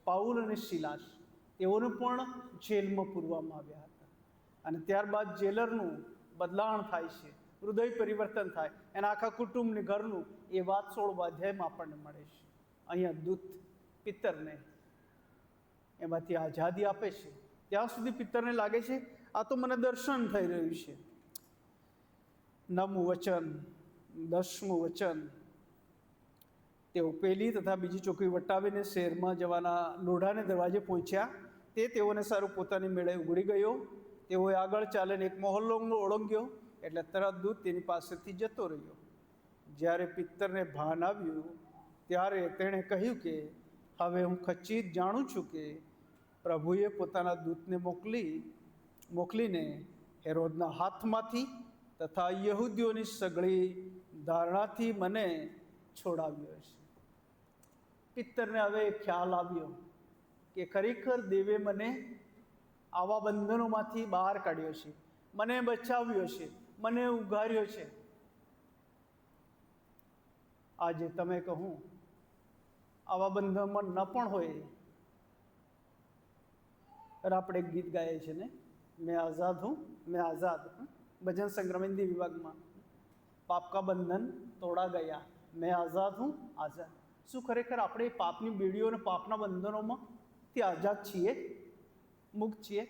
પાઉલ અને સિલાસ, તેઓને પણ જેલમાં પૂરવામાં આવ્યા હતા. અને ત્યારબાદ જેલરનું બદલાણ થાય છે, હૃદય પરિવર્તન થાય, એના આખા કુટુંબને ઘરનું, એ વાત 16મા અધ્યાયમાં આપણને મળે છે. અહીંયા દૂત પિત્તરને એમાંથી આઝાદી આપે છે. ત્યાં સુધી પિત્તરને લાગે છે આ તો મને દર્શન થઈ રહ્યું છે. 9મું વચન, 10મું વચન. તેઓ પહેલી તથા બીજી ચોકી વટાવીને શહેરમાં જવાના લોઢાને દરવાજે પહોંચ્યા. તે તેઓને સારું પોતાની મેળે ઉઘડી ગયો. તેઓએ આગળ ચાલીને એક મહોલ્લો ઓળંગ્યો, એટલે તરત દૂત તેની પાસેથી જતો રહ્યો. જ્યારે પિત્તરને ભાન આવ્યું ત્યારે તેણે કહ્યું કે હવે હું ખચિત જાણું છું કે પ્રભુએ પોતાના દૂતને મોકલીને હેરોદના હાથમાંથી તથા યહૂદીઓની સઘળી ધારણાથી મને છોડાવ્યો છે. પિત્તરને હવે ખ્યાલ આવ્યો કે ખરેખર દેવે મને આવા બંધનોમાંથી બહાર કાઢ્યો છે, મને બચાવ્યો છે, મને ઉગાર્યો છે. આજે તમે કહું આવા બંધનમાં ન પણ હોય. આપણે એક ગીત ગાઈએ છીએ ને, મેં આઝાદ હું મેં આઝાદ. ભજન સંગ્રહ હિન્દી વિભાગમાં, પાપ કા બંધન તોડા ગયા, મેં આઝાદ હું આઝાદ. શું ખરેખર આપણે પાપની બેડીઓ અને પાપના બંધનોમાંથી આઝાદ છીએ, મુક્ત છીએ?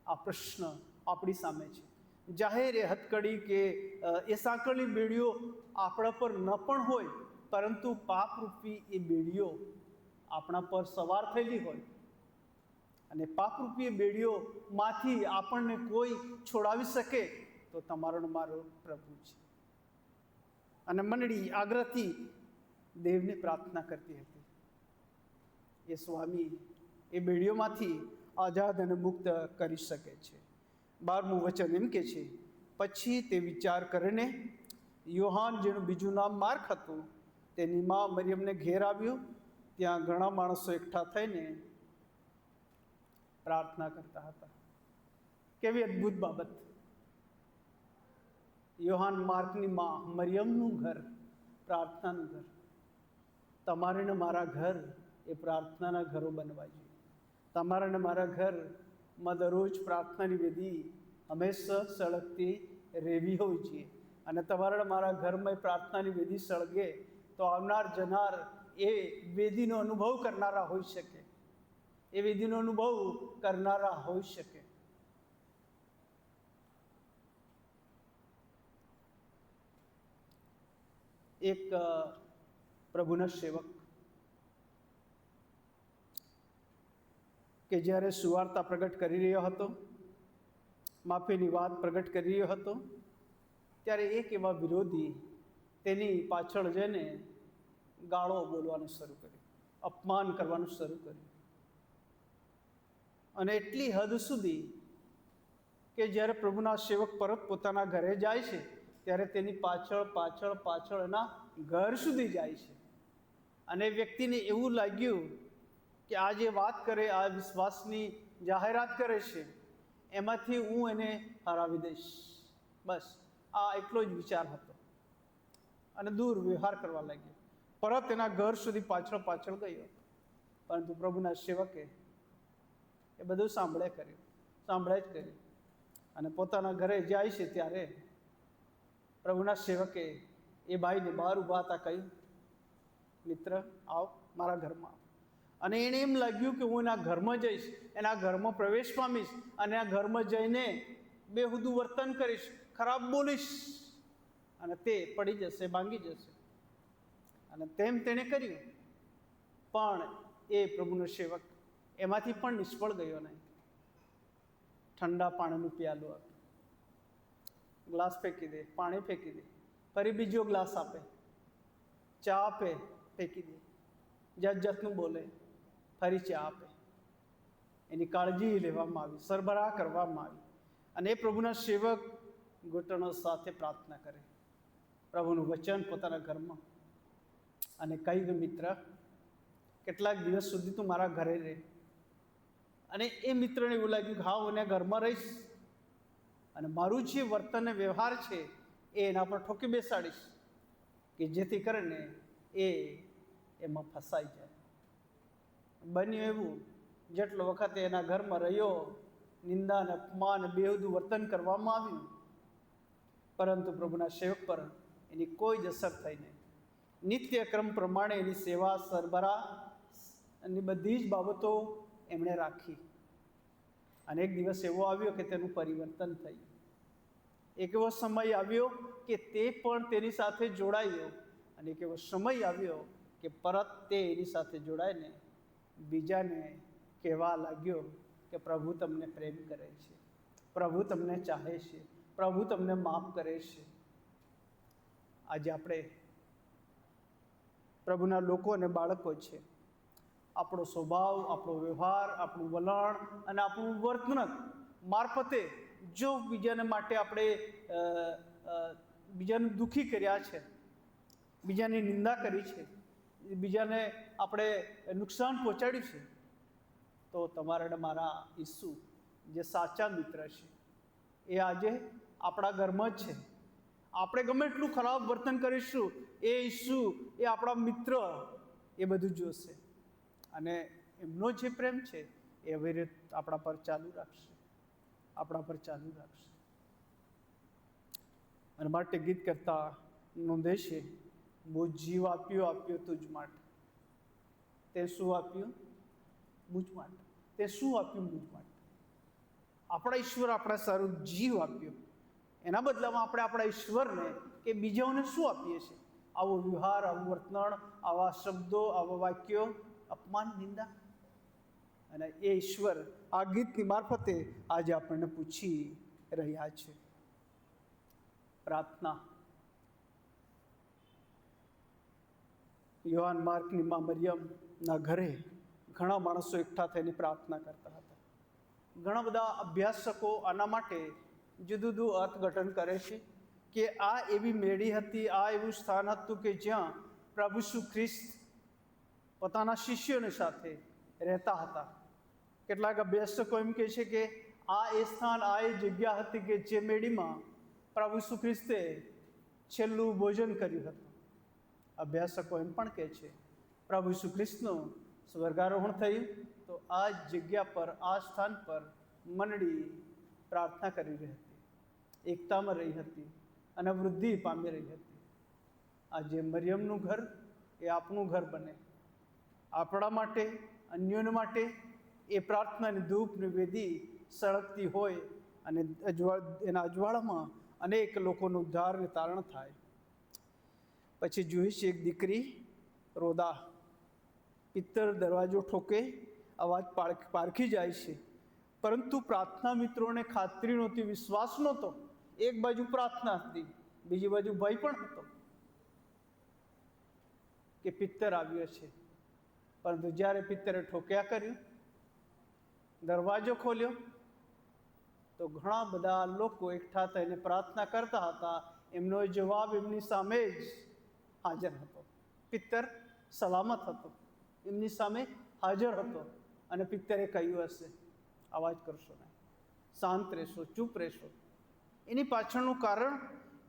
આ પ્રશ્ન આપણી સામે છે. જાહેર એ હથકડી કે એ સાંકળની બેડીઓ આપણા પર ન પણ હોય, પરંતુ પાપરૂપી એ બેડીઓ આપણા પર સવાર થયેલી હોય, અને પાપરૂપી બેડીઓમાંથી આપણને કોઈ છોડાવી શકે તો તમારો ને મારો પ્રભુ છે. અને મંડળી આગ્રહથી દેવને પ્રાર્થના કરતી હતી, એ સ્વામી એ બેડીઓમાંથી આઝાદ અને મુક્ત કરી શકે છે. 12મું વચન એમ કે છે, પછી તે વિચાર કરીને યોહાન, જેનું બીજું નામ માર્ક હતું, તેની મા મરિયમને ઘેર આવ્યો. ત્યાં ઘણા માણસો એકઠા થઈને પ્રાર્થના કરતા હતા. કેવી અદ્ભુત બાબત! યોહાન માર્કની મા મરિયમનું ઘર પ્રાર્થનાનું ઘર. તમારે ને મારા ઘર એ પ્રાર્થનાના ઘરો બનવા જોઈએ. તમારા ને મારા ઘરમાં દરરોજ પ્રાર્થનાની વેદી હંમેશા સળગતી રહેવી હોવી જોઈએ. અને તમારા મારા ઘરમાં પ્રાર્થનાની વેદી સળગે તો આવનાર જનાર એ વેદીનો અનુભવ કરનારા હોઈ શકે, એ વેદીનો અનુભવ કરનારા હોઈ શકે. એક પ્રભુના સેવક કે જ્યારે સુવાર્તા પ્રગટ કરી રહ્યો હતો, માફીની વાત પ્રગટ કરી રહ્યો હતો, ત્યારે એક એવા વિરોધી તેની પાછળ જઈને ગાળો બોલવાનું શરૂ કર્યું, અપમાન કરવાનું શરૂ કર્યું. અને એટલી હદ સુધી કે જ્યારે પ્રભુના સેવક પરત પોતાના ઘરે જાય છે ત્યારે તેની પાછળ પાછળ પાછળ એના ઘર સુધી જાય છે. અને વ્યક્તિને એવું લાગ્યું કે આ જે વાત કરે, આ વિશ્વાસની જાહેરાત કરે છે, એમાંથી હું એને હરાવી દઈશ. બસ આ એટલો જ વિચાર હતો. અને દૂર વ્યવહાર કરવા લાગ્યો. પરત એના ઘર સુધી પાછળ પાછળ ગયો. પરંતુ પ્રભુના સેવકે એ બધું સાંભળે જ કર્યું. અને પોતાના ઘરે જાય છે ત્યારે પ્રભુના સેવકે એ ભાઈને બહાર ઊભા હતા કહ્યું, મિત્ર આવ મારા ઘરમાં. અને એને એમ લાગ્યું કે હું એના ઘરમાં જઈશ, એના ઘરમાં પ્રવેશ પામીશ, અને આ ઘરમાં જઈને બેહુદું વર્તન કરીશ, ખરાબ બોલીશ, અને તે પડી જશે, ભાંગી જશે. અને તેમ તેણે કર્યું. પણ એ પ્રભુનો સેવક એમાંથી પણ નિષ્ફળ ગયો નહીં. ઠંડા પાણીનું પ્યાલું આપે, ગ્લાસ ફેંકી દે, પાણી ફેંકી દે, ફરી બીજો ગ્લાસ આપે, ચા આપે, ફેંકી દે, જાત જાતનું બોલે, ફરી ચા આપે. એની કાળજી લેવામાં આવી, સરબરાહ કરવામાં આવી. અને એ પ્રભુના સેવક ઘૂંટણો સાથે પ્રાર્થના કરે, પ્રભુનું વચન પોતાના ઘરમાં, અને કહ્યું, મિત્ર, કેટલાક દિવસ સુધી તું મારા ઘરે રહે. અને એ મિત્રને એવું લાગ્યું કે હા, હું એને ઘરમાં રહીશ અને મારું જે વર્તન અને વ્યવહાર છે એ એના પર ઠોકી બેસાડીશ, કે જેથી કરીને એ એમાં ફસાઈ જાય. બન્યું એવું, જેટલો વખત એના ઘરમાં રહ્યો, નિંદા અને અપમાન બેહુદું વર્તન કરવામાં આવ્યું, પરંતુ પ્રભુના સેવક પર એની કોઈ જ અસર થઈ નહીં. નિત્યક્રમ પ્રમાણે એની સેવા, સરબરાહ અને બધી જ બાબતો એમણે રાખી. અને એક દિવસ એવો આવ્યો કે તેનું પરિવર્તન થયું. એક એવો સમય આવ્યો કે તે પણ તેની સાથે જોડાયો, અને એક એવો સમય આવ્યો કે પરત તે એની સાથે જોડાઈને બીજાને કહેવા લાગ્યો કે પ્રભુ તમને પ્રેમ કરે છે, પ્રભુ તમને ચાહે છે, પ્રભુ તમને માફ કરે છે. આજે આપણે પ્રભુના લોકો અને બાળકો છે. આપણો સ્વભાવ, આપણો વ્યવહાર, આપણું વલણ અને આપણું વર્તન મારફતે જો બીજાને માટે આપણે બીજાને દુઃખી કર્યા છે, બીજાની નિંદા કરી છે, બીજાને આપણે નુકસાન પહોંચાડ્યું છે, તો તમારા અને મારા ઈસુ જે સાચા મિત્ર છે એ આજે આપણા ઘરમાં જ છે. આપણે ગમે એટલું ખરાબ વર્તન કરીશું, એ ઈસુ, એ આપણા મિત્ર, એ બધું જોશે. અને એમનો જે પ્રેમ છે એ અવિરત આપણા પર ચાલુ રાખશે, આપણા પર ચાલુ રાખશે. અને માટે ગીત કરતા નોંધે છે, બહુ જીવ આપ્યો તુજ માટે. તે શું આપ્યું? મુજ માટે. તે શું આપ્યું? મુજ માટે. આપણા ઈશ્વર આપણા સારું જીવ આપ્યો, એના બદલામાં આપણે આપણા ઈશ્વરને કે બીજાઓને શું આપીએ છીએ? આવો વ્યવહાર, આવું વર્તન, આવા શબ્દો, આવા વાક્યો, અપમાન, નિંદા. અને એ ઈશ્વર આ ગીતની મારફતે આજે આપણને પૂછી રહ્યા છે. પ્રાર્થના. યોહાન માર્કની માં મરિયમના ઘરે ઘણા માણસો એકઠા થઈને પ્રાર્થના કરતા હતા. ઘણા બધા અભ્યાસકો આના માટે જુદું જુદું અર્થઘટન કરે છે કે આ એવી મેળી હતી, આ એવું સ્થાન હતું કે જ્યાં પ્રભુ ઈસુ ખ્રિસ્ત પોતાના શિષ્યોની સાથે રહેતા હતા. કેટલાક અભ્યાસકો એમ કહે છે કે આ એ સ્થાન, આ એ જગ્યા હતી કે જે મેળીમાં પ્રભુ ઈસુ ખ્રિસ્તે છેલ્લું ભોજન કર્યું હતું. અભ્યાસકો એમ પણ કહે છે પ્રભુ ઈસુ ખ્રિસ્તનું સ્વર્ગારોહણ થયું તો આ જગ્યા પર, આ સ્થાન પર મંડળી પ્રાર્થના કરી રહી હતી, એકતામાં રહી હતી અને વૃદ્ધિ પામી રહી હતી. આજે મરિયમનું ઘર એ આપણું ઘર બને. આપણા માટે, અન્યોને માટે એ પ્રાર્થનાની ધૂપની વેદી સળગતી હોય અને એના અજવાળામાં અનેક લોકોનું ઉદ્ધારને તારણ થાય. પછી જોઈ છે એક દીકરી રોદા, પિત્તર દરવાજો ઠોકે, અવાજ પારખી જાય છે, પરંતુ પ્રાર્થના મિત્રોને ખાતરી નહોતી, વિશ્વાસ નહોતો. એક બાજુ પ્રાર્થના હતી, બીજી બાજુ ભય પણ હતો કે પિત્તર આવ્યો છે. પરંતુ જ્યારે પિત્તરે ઠોક્યા કર્યું, દરવાજો ખોલ્યો, તો ઘણા બધા લોકો એકઠા થઈને પ્રાર્થના કરતા હતા. એમનો જવાબ એમની સામે જ હાજર હતો. પિત્તર સલામત હતો, એમની સામે હાજર હતો. અને પિત્તરે કહ્યું હશે, અવાજ કરશો નહીં, શાંત રહેશો, ચૂપ રહેશો. એની પાછળનું કારણ,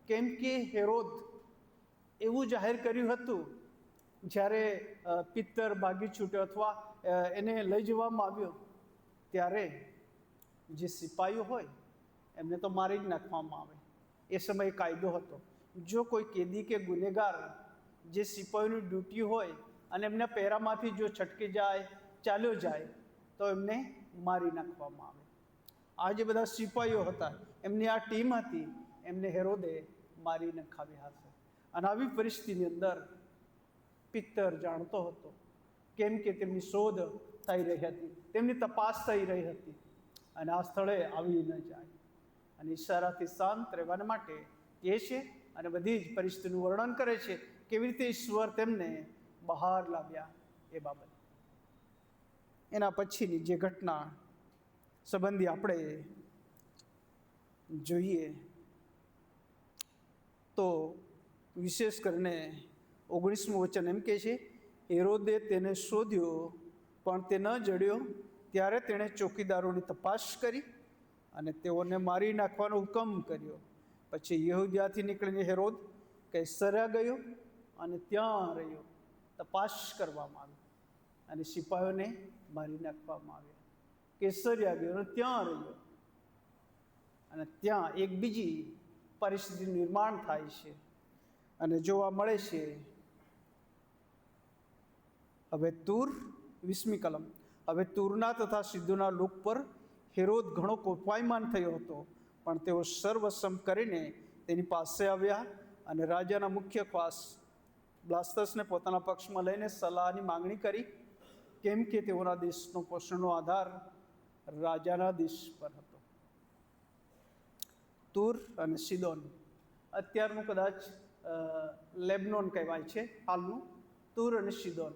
કેમ કે હેરોદ એવું જાહેર કર્યું હતું જ્યારે પિત્તર ભાગી છૂટ્યો અથવા એને લઈ જવામાં આવ્યો, ત્યારે જે સિપાહીઓ હોય એમને તો મારી જ નાખવામાં આવે. એ સમયે કાયદો હતો, જો કોઈ કેદી કે ગુનેગાર જે સિપાહીઓની ડ્યુટી હોય અને એમના પહેરામાંથી જો છટકી જાય, ચાલ્યો જાય, તો એમને મારી નાખવામાં આવે. આ જે બધા સિપાહીઓ હતા, એમની આ ટીમ હતી, એમને હેરોદે મારી નખાવ્યા હશે. અને આવી પરિસ્થિતિની અંદર પિત્તર જાણતો હતો, કેમ કે તેમની શોધ થઈ રહી હતી, તેમની તપાસ થઈ રહી હતી, અને આ સ્થળે આવી ન જાય. અને ઈશારાથી શાંત રહેવાને માટે કહે છે અને બધી જ પરિસ્થિતિનું વર્ણન કરે છે, કેવી રીતે ઈશ્વર તેમને બહાર લાવ્યા એ બાબત. એના પછીની જે ઘટના સંબંધી આપણે જોઈએ તો વિશેષ કરીને 19મું વચન એમ કહે છે, હેરોદે તેને શોધ્યો પણ તે ન જડ્યો. ત્યારે તેણે ચોકીદારોની તપાસ કરી અને તેઓને મારી નાખવાનો હુકમ કર્યો. પછી યહૂદિયાથી નીકળીને હેરોદ કૈસરિયા ગયો અને ત્યાં રહ્યો. તપાસ કરવામાં આવી અને સિપાહીઓને મારી નાખવામાં આવ્યા. કૈસરિયા ગયો અને ત્યાં રહ્યો. અને ત્યાં એક બીજી પરિસ્થિતિનું નિર્માણ થાય છે અને જોવા મળે છે. હવે તૂર 20મી કલમ. હવે તૂરના તથા સિદ્ધોના લોક પર હેરોદ ઘણો કોપાયમાન થયો હતો, પણ તેઓ સર્વસમ કરીને તેની પાસે આવ્યા અને રાજાના મુખ્ય ખાસ બ્લાસ્તસને પોતાના પક્ષમાં લઈને સલાહની માંગણી કરી, કેમ કે તેઓના દેશનો પોષણનો આધાર રાજાના દેશ પર હતો. તૂર અને સિદોન અત્યારનું કદાચ લેબનોન કહેવાય છે, હાલનું તૂર અને સિદોન,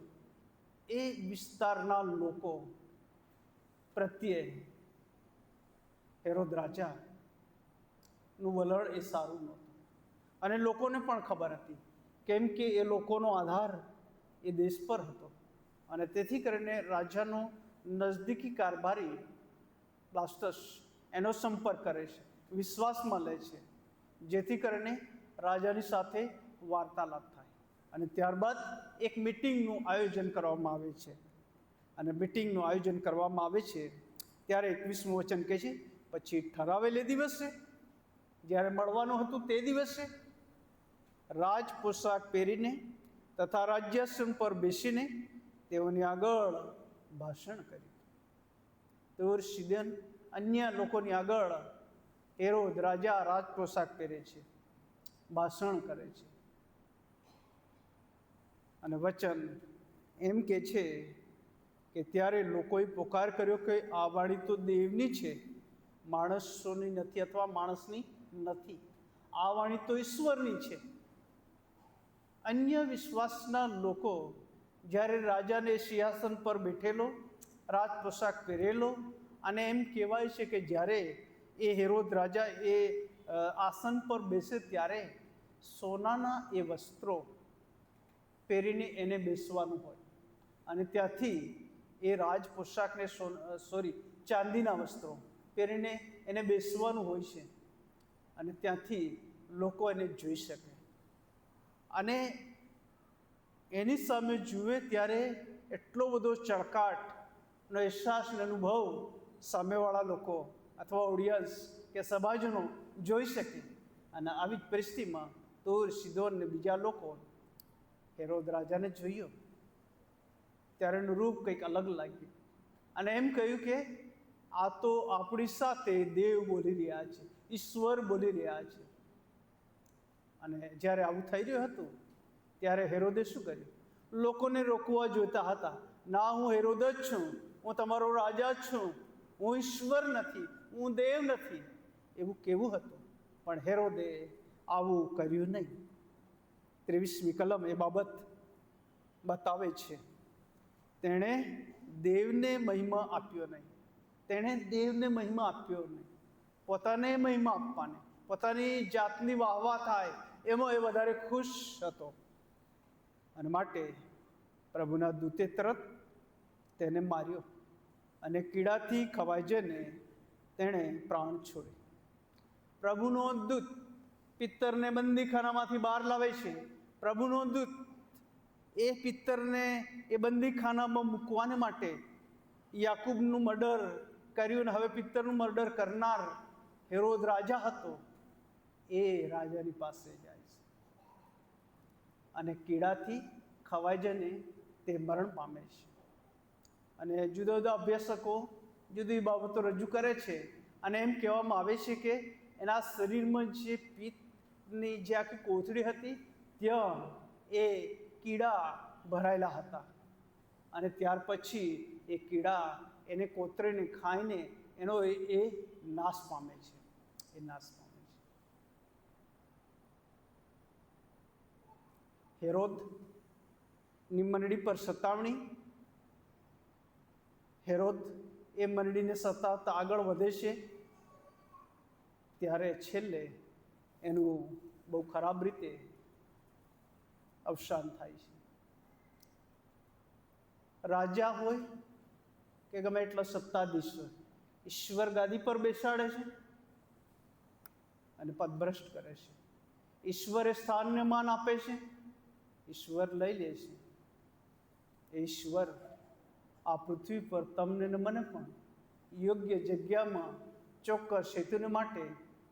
એ વિસ્તારના લોકો પ્રત્યે હેરોદ રાજાનું વલણ એ સારું નહોતું. અને લોકોને પણ ખબર હતી, કેમ કે એ લોકોનો આધાર એ દેશ પર હતો. અને તેથી કરીને રાજાનો નજદીકી કારભારી બ્લાસ્ટસ એનો સંપર્ક કરે છે, વિશ્વાસમાં લે છે, જેથી કરીને રાજાની સાથે વાર્તાલાપ થાય. અને ત્યારબાદ એક મિટિંગનું આયોજન કરવામાં આવે છે. અને મિટિંગનું આયોજન કરવામાં આવે છે ત્યારે 21મું વચન કહે છે, પછી ઠરાવેલે દિવસે, જ્યારે મળવાનું હતું તે દિવસે, રાજ પોશાક પહેરીને તથા રાજ્યાસન પર બેસીને તેઓની આગળ ભાષણ કર્યું. તૂર, સિદોન, અન્ય લોકોની આગળ હેરોદ રાજા રાજ પોશાક પહેરે છે, ભાષણ કરે છે. અને વચન એમ કે છે કે ત્યારે લોકોએ પોકાર કર્યો કે આ વાણી તો દેવની છે, માણસોની નથી અથવા માણસની નથી. આ વાણી તો ઈશ્વરની છે. અન્ય વિશ્વાસના લોકો જ્યારે રાજાને સિંહાસન પર બેઠેલો, રાજ પોશાક પહેરેલો, અને એમ કહેવાય છે કે જ્યારે એ હેરોદ રાજા એ આસન પર બેસે ત્યારે સોનાના એ વસ્ત્રો પહેરીને એને બેસવાનું હોય. અને ત્યાંથી એ રાજ પોશાકને ચાંદીના વસ્ત્રો પહેરીને એને બેસવાનું હોય છે. અને ત્યાંથી લોકો એને જોઈ શકે. અને એની સામે જુએ ત્યારે એટલો બધો ચળકાટનો અહેસાસ અને અનુભવ સામેવાળા લોકો અથવા ઓડિયન્સ કે સભાજનો જોઈ શકે. અને આવી જ પરિસ્થિતિમાં તૂર, સિદોન ને બીજા લોકો હેરોદ રાજાને જોયો ત્યારે એનું રૂપ કંઈક અલગ લાગ્યું. અને એમ કહ્યું કે આ તો આપણી સાથે દેવ બોલી રહ્યા છે, ઈશ્વર બોલી રહ્યા છે. અને જ્યારે આવું થઈ રહ્યું હતું ત્યારે હેરોદે શું કર્યું? લોકોને રોકવા જોતા હતા. ના, હું હેરોદ જ છું, હું તમારો રાજા જ છું, હું ઈશ્વર નથી, હું દેવ નથી, એવું કેવું હતું. પણ હેરોદે આવું કર્યું નહીં. 23મી કલમ એ બાબત બતાવે છે. તેણે દેવને મહિમા આપ્યો નહીં. તેણે દેવને મહિમા આપ્યો નહીં. પોતાને મહિમા આપવાને, પોતાની જાતની વાહવા થાય એમાં એ વધારે ખુશ હતો. અને માટે પ્રભુના દૂતે તરત તેને માર્યો અને કીડાથી ખવાઈ જઈને તેણે પ્રાણ છોડ્યો. પ્રભુનો દૂત પિત્તરને બંદીખાનામાંથી બહાર લાવે છે. પ્રભુનો દૂત એ પિત્તરને એ બંદીખાનામાં મૂકવાને માટે યાકૂબનું મર્ડર કર્યું. હવે પિત્તરનું મર્ડર કરનાર હેરોદ રાજા હતો. એ રાજાની પાસે જાય છે અને કીડાથી ખવાઈ જઈને તે મરણ પામે છે. અને જુદા જુદા અભ્યાસકો જુદી બાબતો રજૂ કરે છે. અને એમ કહેવામાં આવે છે કે એના શરીરમાં જે પિત્તની જે આખી કોથળી હતી ત્યાં એ કીડા ભરાયેલા હતા. અને ત્યાર પછી એ કીડા એને કોતરીને ખાઈને એનો એ નાશ પામે છે. એ નાશ પામે છે. હેરોદની મંડળી પર સતાવણી, હેરોદ એ મંડળીને સતત આગળ વધે છે, ત્યારે છેલ્લે એનું બહુ ખરાબ રીતે અવસાન થાય છે. રાજા હોય કે ગમે એટલા સત્તાધીશ હોય, ઈશ્વર ગાદી પર બેસાડે છે અને પદભ્રષ્ટ કરે છે. ઈશ્વરે સ્થાનને માન આપે છે, ઈશ્વર લઈ લે છે. ઈશ્વર આ પૃથ્વી પર તમને ને મને પણ યોગ્ય જગ્યામાં ચોક્કસ હેતુને માટે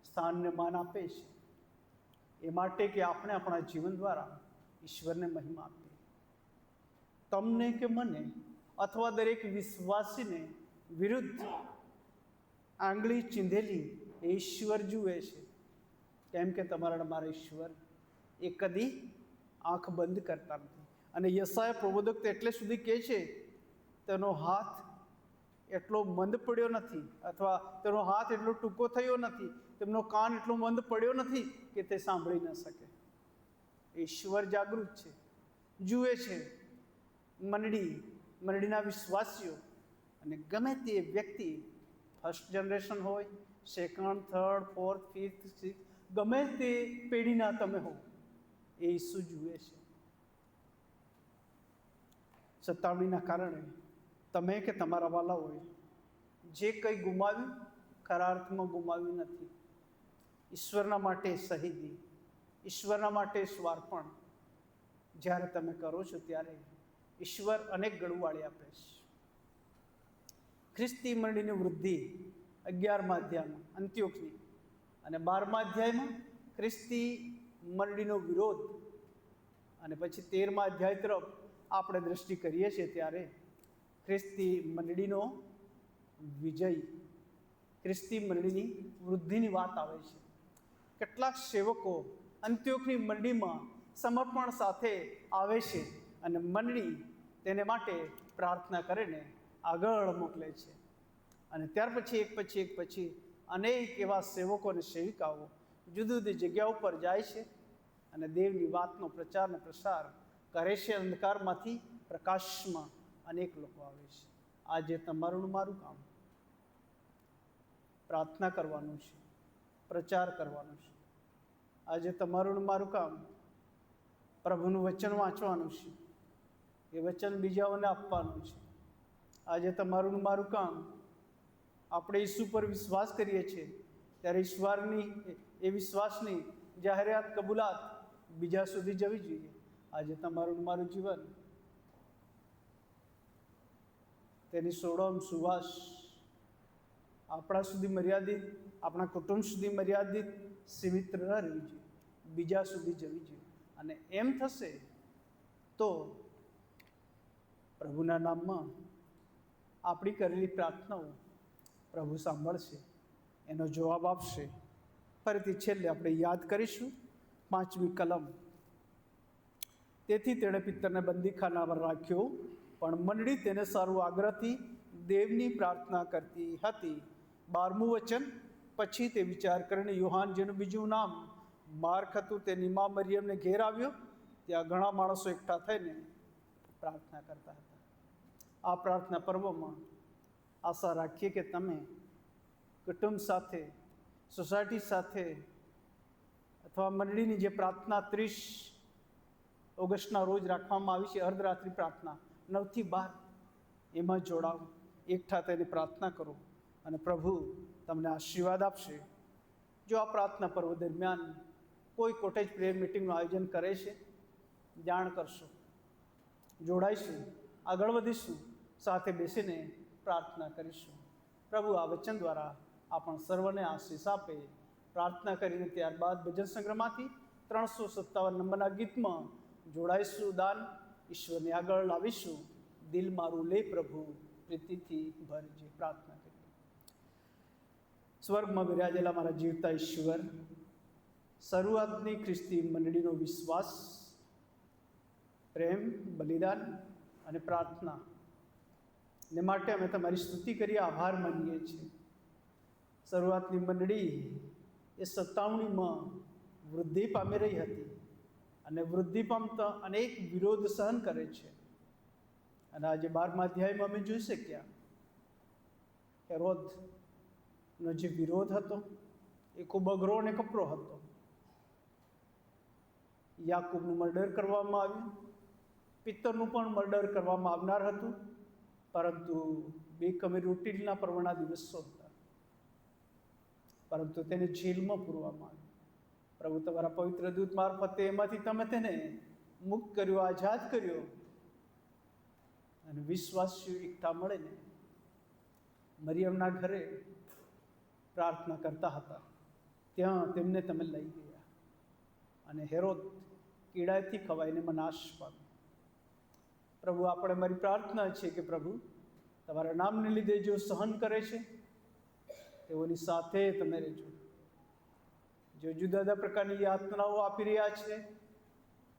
સ્થાનને માન આપે છે. એ માટે કે આપણે આપણા જીવન દ્વારા ઈશ્વરને મહિમા આપીએ. તમને કે મને અથવા દરેક વિશ્વાસીને વિરુદ્ધ આંગળી ચીંધેલી એ ઈશ્વર જુએ છે. કેમ કે તમારા મારા ઈશ્વર એ કદી આંખ બંધ કરતા નથી. અને યશાયા પ્રબોધક તો એટલે સુધી કહે છે, તેનો હાથ એટલો મંદ પડ્યો નથી, અથવા તેનો હાથ એટલો ટૂંકો થયો નથી, તેમનો કાન એટલો મંદ પડ્યો નથી કે તે સાંભળી ન શકે. ઈશ્વર જાગૃત છે, જુએ છે મંડળીના વિશ્વાસીઓ. અને ગમે તે વ્યક્તિ ફર્સ્ટ જનરેશન હોય, second, third, fourth, fifth, sixth, ગમે તે પેઢીના તમે હો, એ ઈસુ જુએ છે. સતાવણીના કારણે તમે કે તમારા વાલાઓએ જે કંઈ ગુમાવ્યું, ખરા અર્થમાં ગુમાવ્યું નથી. ઈશ્વરના માટે શહીદી, ઈશ્વરના માટે સ્વાર્પણ જ્યારે તમે કરો છો, ત્યારે ઈશ્વર અનેક ગણું વાળી આપે છે. ખ્રિસ્તી મંડળીની વૃદ્ધિ 11મા અધ્યાયમાં અંત્યોખની અને 12મા અધ્યાયમાં ખ્રિસ્તી મંડળીનો વિરોધ, અને પછી 13મા અધ્યાય તરફ આપણે દ્રષ્ટિ કરીએ છીએ, ત્યારે ખ્રિસ્તી મંડળીનો વિજય, ખ્રિસ્તી મંડળીની વૃદ્ધિની વાત આવે છે. કેટલાક સેવકો અંત્યોખની મંડળીમાં સમર્પણ સાથે આવે છે અને મંડળી તેને માટે પ્રાર્થના કરીને આગળ મોકલે છે. અને ત્યાર પછી એક પછી અનેક એવા સેવકો અને સેવિકાઓ જુદી જુદી જગ્યાઓ પર જાય છે અને દેવની વાતનો પ્રચાર અને પ્રસાર કરે છે. અંધકારમાંથી પ્રકાશમાં અનેક લોકો આવે છે. આજે તમારું મારું કામ પ્રાર્થના કરવાનું છે, પ્રચાર કરવાનું છે. આજે તમારું મારું કામ પ્રભુનું વચન વાંચવાનું છે, એ વચન બીજાઓને આપવાનું છે. આજે તમારું મારું કામ, આપણે ઈસુ પર વિશ્વાસ કરીએ છીએ ત્યારે ઈશ્વરની એ વિશ્વાસની જાહેરાત, કબૂલાત બીજા સુધી જવી જોઈએ. આજે તમારું મારું જીવન તેની સોડમ સુવાસ આપણા સુધી મર્યાદિત, આપણા કુટુંબ સુધી મર્યાદિત સીમિત ન રહેવી જોઈએ, બીજા સુધી જવી જોઈએ. અને એમ થશે તો પ્રભુના નામમાં આપણી કરેલી પ્રાર્થનાઓ પ્રભુ સાંભળશે, એનો જવાબ આપશે. ફરીથી છેલ્લે આપણે યાદ કરીશું 5મી કલમ. તેથી તેણે પિત્તરને બંદીખાનામાં રાખ્યો, પણ મંડળી તેને સારું આગ્રહથી દેવની પ્રાર્થના કરતી હતી. 12મું વચન. પછી તે વિચાર કરીને યોહાન, જેનું બીજું નામ માર્ક હતું, તે નિમા મરિયમને ઘેર આવ્યો. ત્યાં ઘણા માણસો એકઠા થઈને પ્રાર્થના કરતા હતા. આ પ્રાર્થના પર્વમાં આશા રાખીએ કે તમે કુટુંબ સાથે, સોસાયટી સાથે, અથવા મંડળીની જે પ્રાર્થના 30 ઓગસ્ટના રોજ રાખવામાં આવી છે, અર્ધરાત્રિ પ્રાર્થના 9 થી 12, એમાં જોડાવો, એકઠા થઈને પ્રાર્થના કરો અને પ્રભુ તમને આશીર્વાદ આપશે. જો આ પ્રાર્થના પર્વ દરમિયાન કોઈ કોટેજ પ્રેયર મિટિંગનું આયોજન કરે છે, જાણ કરશો, જોડાઈશું, આગળ વધીશું, સાથે બેસીને પ્રાર્થના કરીશું. પ્રભુ આ વચન દ્વારા આપણ સર્વને આશીષ આપે. પ્રાર્થના કરીને ત્યારબાદ ભજન સંગ્રહમાંથી 357 નંબરના ગીતમાં જોડાઈશું, દાન ઈશ્વરની આગળ લાવીશું. દિલ મારું લે પ્રભુ, પ્રીતિથી ભરજે. પ્રાર્થના કરીએ. સ્વર્ગમાં બિરાજેલા મારા જીવતા ઈશ્વર, શરૂઆતની ખ્રિસ્તી મંડળીનો વિશ્વાસ, પ્રેમ, બલિદાન અને પ્રાર્થના ને માટે અમે તમારી સ્તુતિ કરી, આભાર માનીએ છીએ. શરૂઆતની મંડળી એ 57માં વૃદ્ધિ પામી રહી હતી અને વૃદ્ધિ પામતા અનેક વિરોધ સહન કરે છે. અને આજે 12મા અધ્યાયમાં અમે જોઈ શક્યા હેરોદનો જે વિરોધ હતો એ ખૂબ અઘરો અને કપરો હતો. યાકૂબનું મર્ડર કરવામાં આવ્યું, પિત્તરનું પણ મર્ડર કરવામાં આવનાર હતું, પરંતુ બેકમી રૂટીનના પર્વના દિવસો હતા, પરંતુ તેને જેલમાં પૂરવામાં આવ્યો. પ્રભુ તમારા પવિત્ર દૂત મારફતે એમાંથી તમે તેને મુક્ત કર્યો, આઝાદ કર્યો, અને વિશ્વાસીઓ એકઠા મળીને મરિયમના ઘરે પ્રાર્થના કરતા હતા, ત્યાં તેમને તમે લઈ ગયા અને હેરોદ કીડાથી ખવાઈને નાશ પામ્યો. પ્રભુ, આપણે મારી પ્રાર્થના છે કે પ્રભુ તમારા નામને લીધે જો સહન કરે છે તેઓની સાથે તમે રહેજો. જો જુદા જુદા પ્રકારની યાતનાઓ આપી રહ્યા છે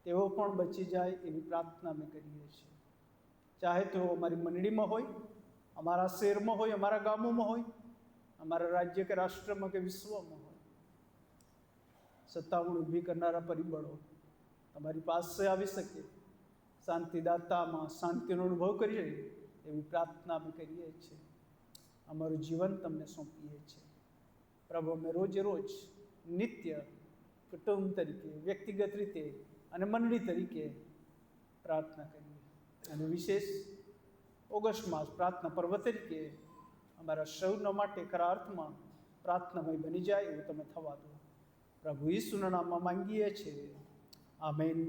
તેઓ પણ બચી જાય એવી પ્રાર્થના અમે કરીએ છીએ. ચાહે તો અમારી મંડળીમાં હોય, અમારા શહેરમાં હોય, અમારા ગામોમાં હોય, અમારા રાજ્ય કે રાષ્ટ્રમાં કે વિશ્વમાં હોય, સત્તાવણ ઊભી કરનારા પરિબળો તમારી પાસે આવી શકે, શાંતિદાતામાં શાંતિનો અનુભવ કરીએ એવી પ્રાર્થના અમે કરીએ છીએ. અમારું જીવન તમને સોંપીએ છીએ. પ્રભુ, અમે રોજે રોજ નિત્ય કુટુંબ તરીકે, વ્યક્તિગત રીતે અને મંડળી તરીકે પ્રાર્થના કરીએ, અને વિશેષ ઓગસ્ટ માસ પ્રાર્થના પર્વ તરીકે અમારા સૌના માટે ખરા અર્થમાં પ્રાર્થનામય બની જાય એવું તમે થવા દો. પ્રભુ ઈસુના નામમાં માંગીએ છીએ, આમેન.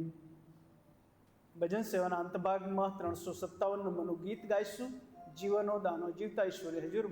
ભજન સેવાના અંતભાગમાં 357 નંબરનું ગીત ગાઈશું, જીવનો દાનો જીવતા ઈશ્વરે હજુરમાં.